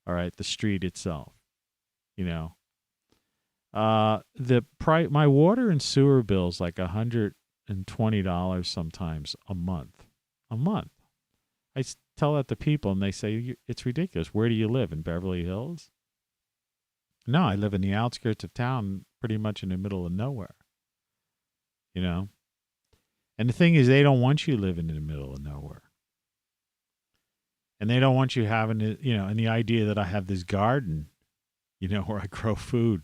All right, the street itself. My water and sewer bill's like $120 sometimes a month. I tell that to people, and they say it's ridiculous. Where do you live, in Beverly Hills? No, I live in the outskirts of town, pretty much in the middle of nowhere. And the thing is, they don't want you living in the middle of nowhere. And they don't want you having it, and the idea that I have this garden, where I grow food,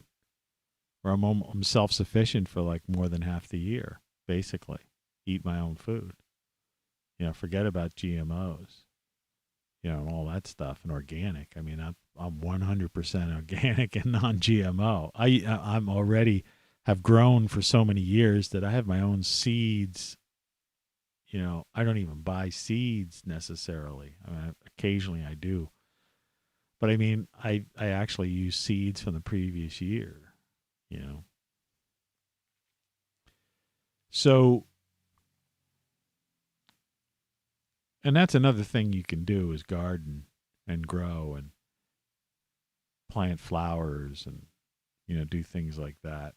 where I'm self-sufficient for like more than half the year, basically. Eat my own food. Forget about GMOs, and all that stuff, and organic. I mean, I'm 100% organic and non-GMO. I'm already have grown for so many years that I have my own seeds. I don't even buy seeds necessarily. I mean, occasionally I do. But I mean, I actually use seeds from the previous year, So, and that's another thing you can do is garden and grow. plant flowers and, do things like that.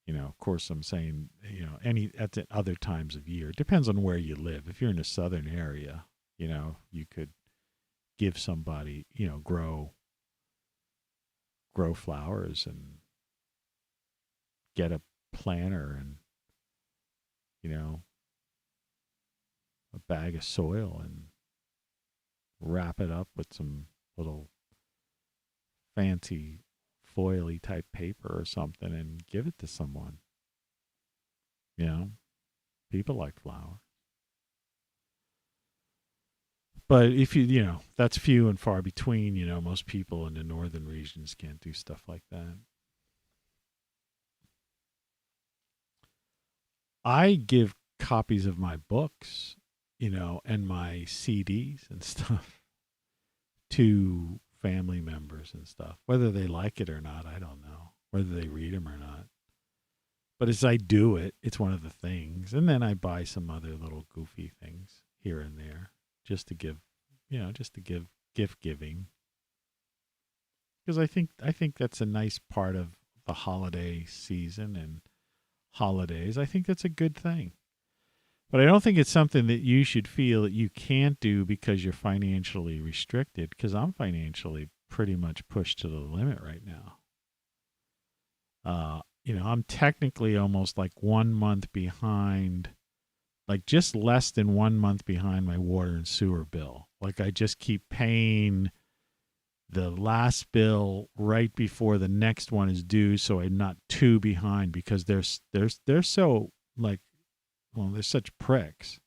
Of course, I'm saying, at other times of year. It depends on where you live. If you're in a southern area, you could give somebody, grow flowers and get a planter and, a bag of soil and wrap it up with some little fancy foily type paper or something and give it to someone. People like flowers. But if that's few and far between. Most people in the northern regions can't do stuff like that. I give copies of my books, and my CDs and stuff to family members and stuff. Whether they like it or not, I don't know. Whether they read them or not. But as I do it, it's one of the things. And then I buy some other little goofy things here and there just to give, gift giving. Because I think that's a nice part of the holiday season and holidays. I think that's a good thing. But I don't think it's something that you should feel that you can't do because you're financially restricted, because I'm financially pretty much pushed to the limit right now. I'm technically almost like 1 month behind, like just less than 1 month behind my water and sewer bill. Like I just keep paying the last bill right before the next one is due, so I'm not too behind, because they're so like, well, they're such pricks.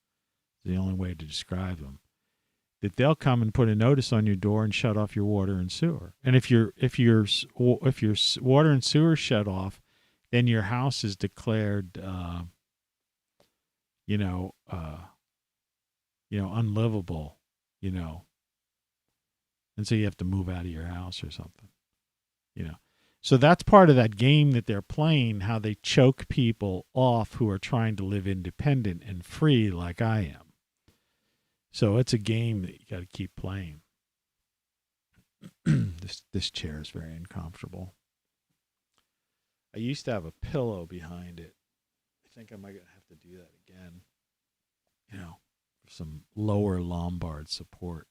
It's the only way to describe them. That they'll come and put a notice on your door and shut off your water and sewer. And if your water and sewer shut off, then your house is declared, unlivable, and so you have to move out of your house or something, So that's part of that game that they're playing, how they choke people off who are trying to live independent and free like I am. So it's a game that you got to keep playing. This chair is very uncomfortable. I used to have a pillow behind it. I think I might have to do that again, for some lower lumbar support.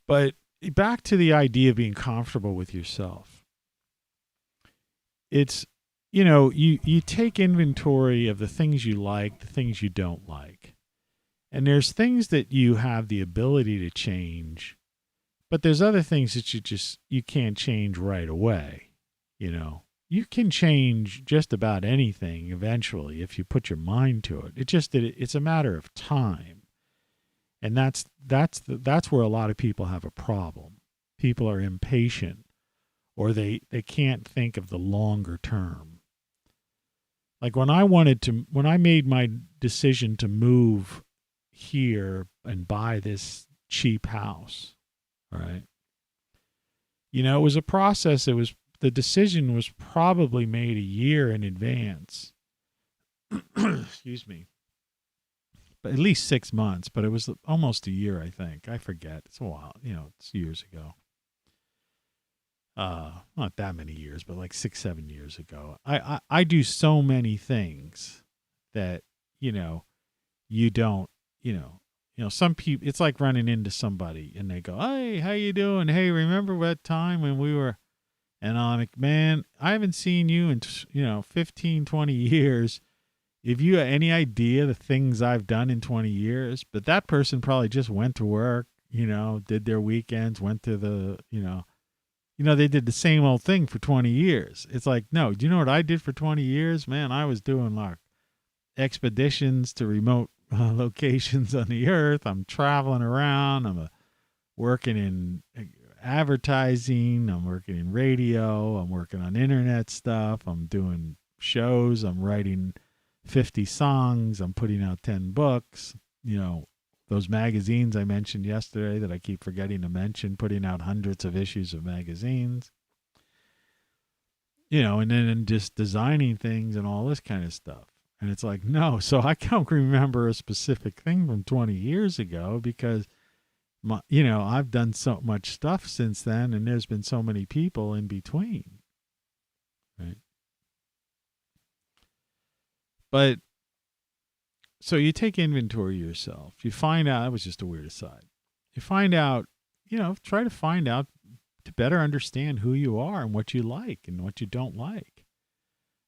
But back to the idea of being comfortable with yourself. It's, you take inventory of the things you like, the things you don't like. And there's things that you have the ability to change, but there's other things that you can't change right away. You can change just about anything eventually if you put your mind to it. It's a matter of time. And that's where a lot of people have a problem. People are impatient, or they can't think of the longer term. Like when I made my decision to move here and buy this cheap house, right? It was a process. The decision was probably made a year in advance. Excuse me. But at least 6 months, but it was almost a year, I think. I forget. It's a while. It's years ago. Not that many years, but like 6-7 years ago. I do so many things that, you don't, some people, it's like running into somebody and they go, "Hey, how you doing? Hey, remember that time when we were," and I'm like, "Man, I haven't seen you in, 15, 20 years. If you have any idea the things I've done in 20 years, but that person probably just went to work, did their weekends, went to the, they did the same old thing for 20 years. It's like, no, do you know what I did for 20 years? Man, I was doing like expeditions to remote locations on the earth. I'm traveling around. I'm working in advertising. I'm working in radio. I'm working on internet stuff. I'm doing shows. I'm writing 50 songs. I'm putting out 10 books. Those magazines I mentioned yesterday that I keep forgetting to mention, putting out hundreds of issues of magazines. And then just designing things and all this kind of stuff. And it's like, no, so I can't remember a specific thing from 20 years ago because, I've done so much stuff since then, and there's been so many people in between. Right. But so you take inventory of yourself. You find out, that was just a weird aside. You find out, try to find out to better understand who you are and what you like and what you don't like.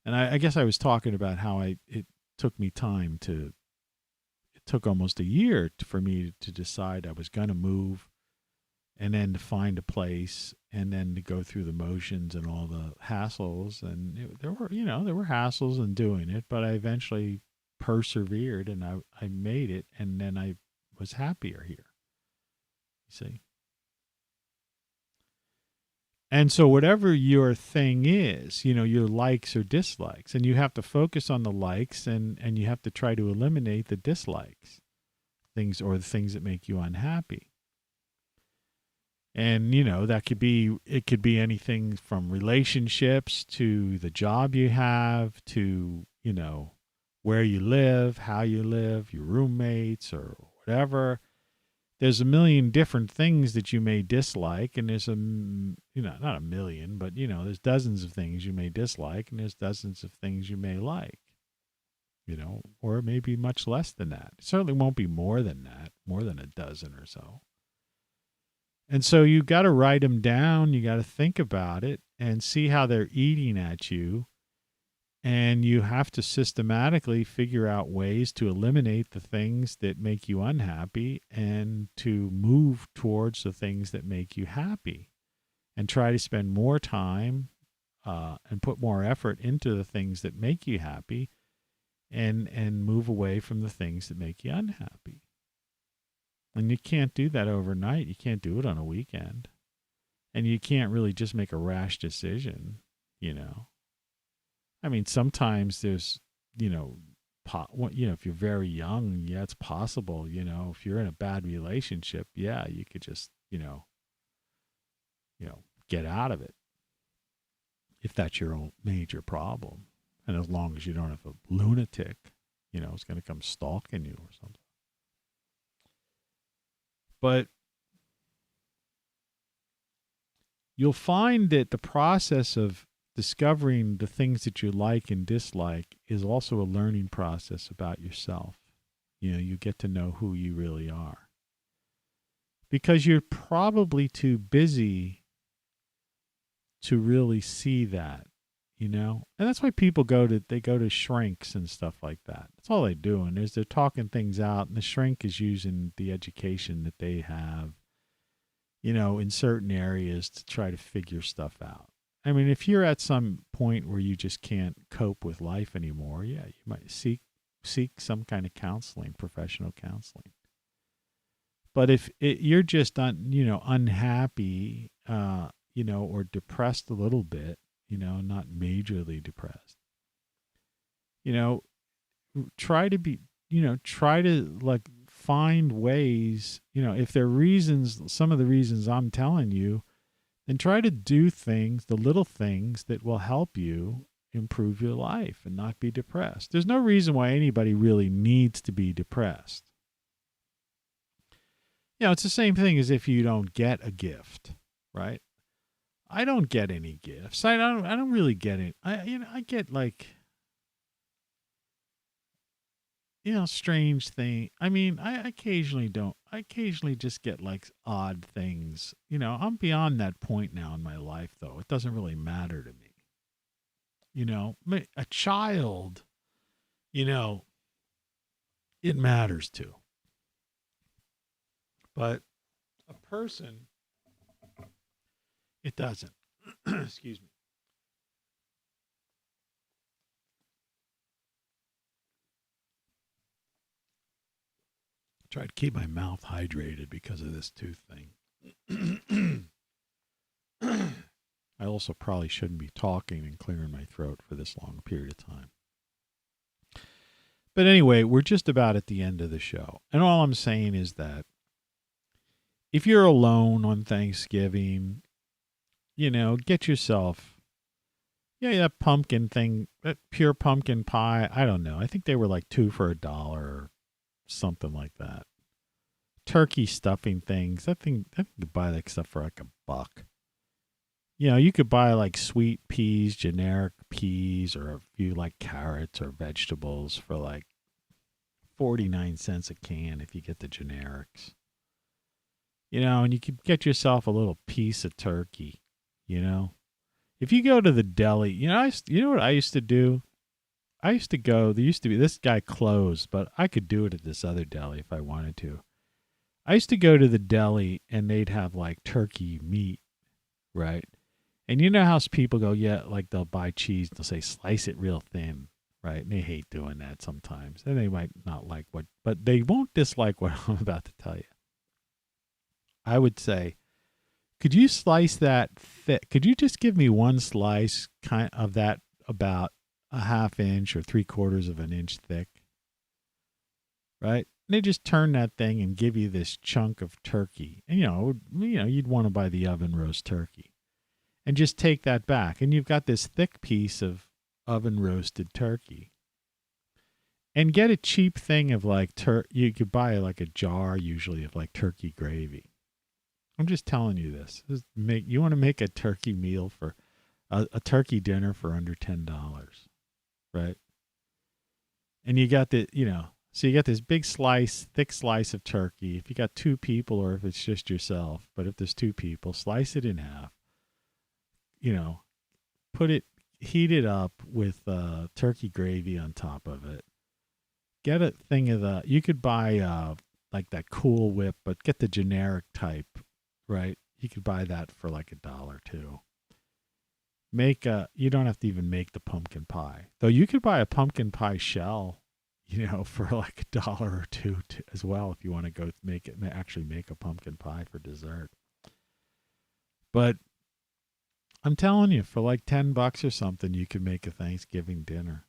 And I guess I was talking about how it took me time it took almost a year for me to decide I was going to move, and then to find a place, and then to go through the motions and all the hassles. And there were hassles in doing it, but I eventually persevered, and I made it, and then I was happier here. You see? And so whatever your thing is, your likes or dislikes, and you have to focus on the likes, and you have to try to eliminate the dislikes, the things that make you unhappy. And, it could be anything from relationships to the job you have to, where you live, how you live, your roommates or whatever. There's a million different things that you may dislike, and there's not a million, but, there's dozens of things you may dislike, and there's dozens of things you may like, or maybe much less than that. It certainly won't be more than that, more than a dozen or so. And so you got to write them down. You got to think about it and see how they're eating at you. And you have to systematically figure out ways to eliminate the things that make you unhappy and to move towards the things that make you happy, and try to spend more time and put more effort into the things that make you happy, and move away from the things that make you unhappy. And you can't do that overnight. You can't do it on a weekend. And you can't really just make a rash decision, I mean, sometimes there's, if you're very young, yeah, it's possible, if you're in a bad relationship, yeah, you could just, get out of it if that's your own major problem. And as long as you don't have a lunatic, is going to come stalking you or something. But you'll find that the process of discovering the things that you like and dislike is also a learning process about yourself. You get to know who you really are. Because you're probably too busy to really see that, And that's why people go to shrinks and stuff like that. That's all they're doing is they're talking things out, and the shrink is using the education that they have, in certain areas to try to figure stuff out. I mean, if you're at some point where you just can't cope with life anymore, yeah, you might seek some kind of counseling, professional counseling. But if you're just unhappy, or depressed a little bit, not majorly depressed, try to find ways, if there are reasons, some of the reasons I'm telling you, then try to do things, the little things that will help you improve your life and not be depressed. There's no reason why anybody really needs to be depressed. It's the same thing as if you don't get a gift, right? I don't get any gifts. I don't really get it. I get strange thing. I mean, I occasionally just get odd things. I'm beyond that point now in my life, though. It doesn't really matter to me. A child, it matters to. But a person, it doesn't. Excuse me. Try to keep my mouth hydrated because of this tooth thing. I also probably shouldn't be talking and clearing my throat for this long period of time. But anyway, we're just about at the end of the show. And all I'm saying is that if you're alone on Thanksgiving, get yourself, that pumpkin thing, that pure pumpkin pie. I don't know. I think they were $2 for $1 or something like that. turkey stuffing things. I think you could buy that stuff for like $1. You know, you could buy like sweet peas, generic peas, or a few like carrots or vegetables for like 49 cents a can if you get the generics. You know, and you could get yourself a little piece of turkey, you know. If you go to the deli, you know what I used to do? I used to go, there used to be, this guy closed, but I could do it at this other deli if I wanted to. I used to go to the deli and they'd have like turkey meat, right? And you know how people go, yeah, like they'll buy cheese, they'll say slice it real thin, right? And they hate doing that sometimes. And they might not like but they won't dislike what I'm about to tell you. I would say, could you slice that thick? Could you just give me one slice kind of that about a 1/2 inch or 3/4 of an inch thick? Right? And they just turn that thing and give you this chunk of turkey. And you know, you'd want to buy the oven roast turkey. And just take that back. And you've got this thick piece of oven roasted turkey. And get a cheap thing of like, you could buy like a jar usually of like turkey gravy. I'm just telling you this. You want to make a turkey meal for a turkey dinner for under $10, right? And you got so you got this big slice, thick slice of turkey. If you got 2 people or if it's just yourself, but if there's 2 people, slice it in half. You know, heat it up with turkey gravy on top of it. Get a thing of you could buy like that Cool Whip, but get the generic type. Right, you could buy that for like $1 too. You don't have to even make the pumpkin pie, though. You could buy a pumpkin pie shell, you know, for like $1 or $2 as well if you want to go actually make a pumpkin pie for dessert. But I'm telling you, for like $10 or something, you could make a Thanksgiving dinner.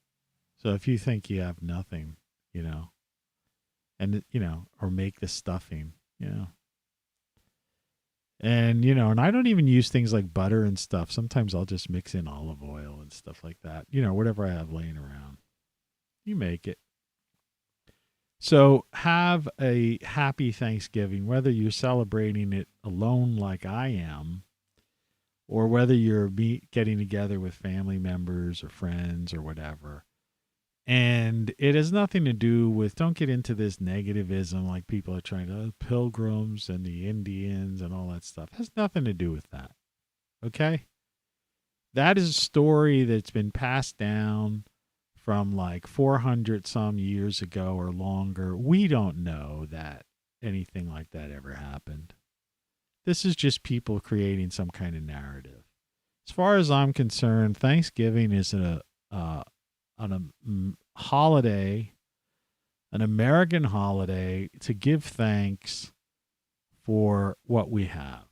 So if you think you have nothing, you know, and or make the stuffing, you know. And, and I don't even use things like butter and stuff. Sometimes I'll just mix in olive oil and stuff like that. Whatever I have laying around. You make it. So have a happy Thanksgiving, whether you're celebrating it alone like I am, or whether you're getting together with family members or friends or whatever. And it has nothing to do with, don't get into this negativism like people are trying to, pilgrims and the Indians and all that stuff. It has nothing to do with that. Okay? That is a story that's been passed down from like 400 some years ago or longer. We don't know that anything like that ever happened. This is just people creating some kind of narrative. As far as I'm concerned, Thanksgiving is on a holiday, an American holiday, to give thanks for what we have.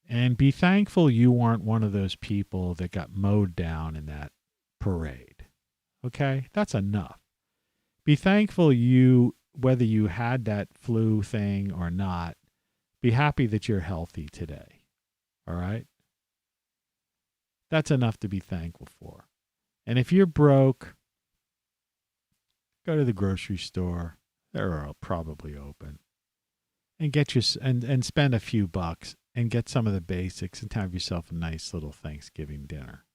And be thankful you aren't one of those people that got mowed down in that parade. Okay? That's enough. Be thankful whether you had that flu thing or not, be happy that you're healthy today. All right? That's enough to be thankful for. And if you're broke, go to the grocery store. They're probably open. And and spend a few bucks and get some of the basics and have yourself a nice little Thanksgiving dinner.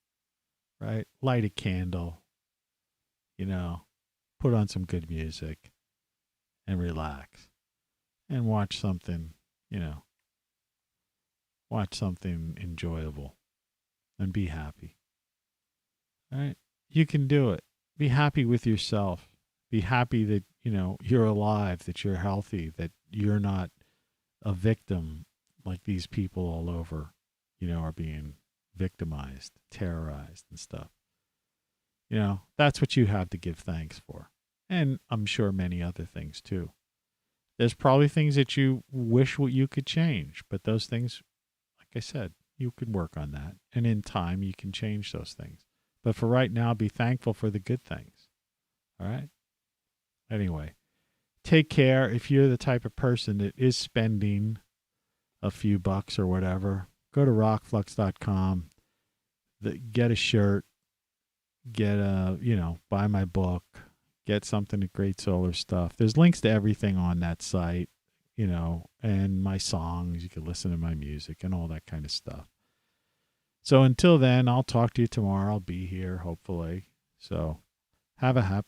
Right? Light a candle. Put on some good music and relax. And watch something, watch something enjoyable and be happy. All right? You can do it. Be happy with yourself. Be happy that, you're alive, that you're healthy, that you're not a victim like these people all over, are being victimized, terrorized and stuff. That's what you have to give thanks for. And I'm sure many other things too. There's probably things that you wish you could change, but those things, like I said, you can work on that. And in time, you can change those things. But for right now, be thankful for the good things. All right? Anyway, take care. If you're the type of person that is spending a few bucks or whatever, go to ROCKFLUX.com, get a shirt, buy my book, get something at Great Solar Stuff. There's links to everything on that site. and my songs. You can listen to my music and all that kind of stuff. So until then, I'll talk to you tomorrow. I'll be here, hopefully. So have a happy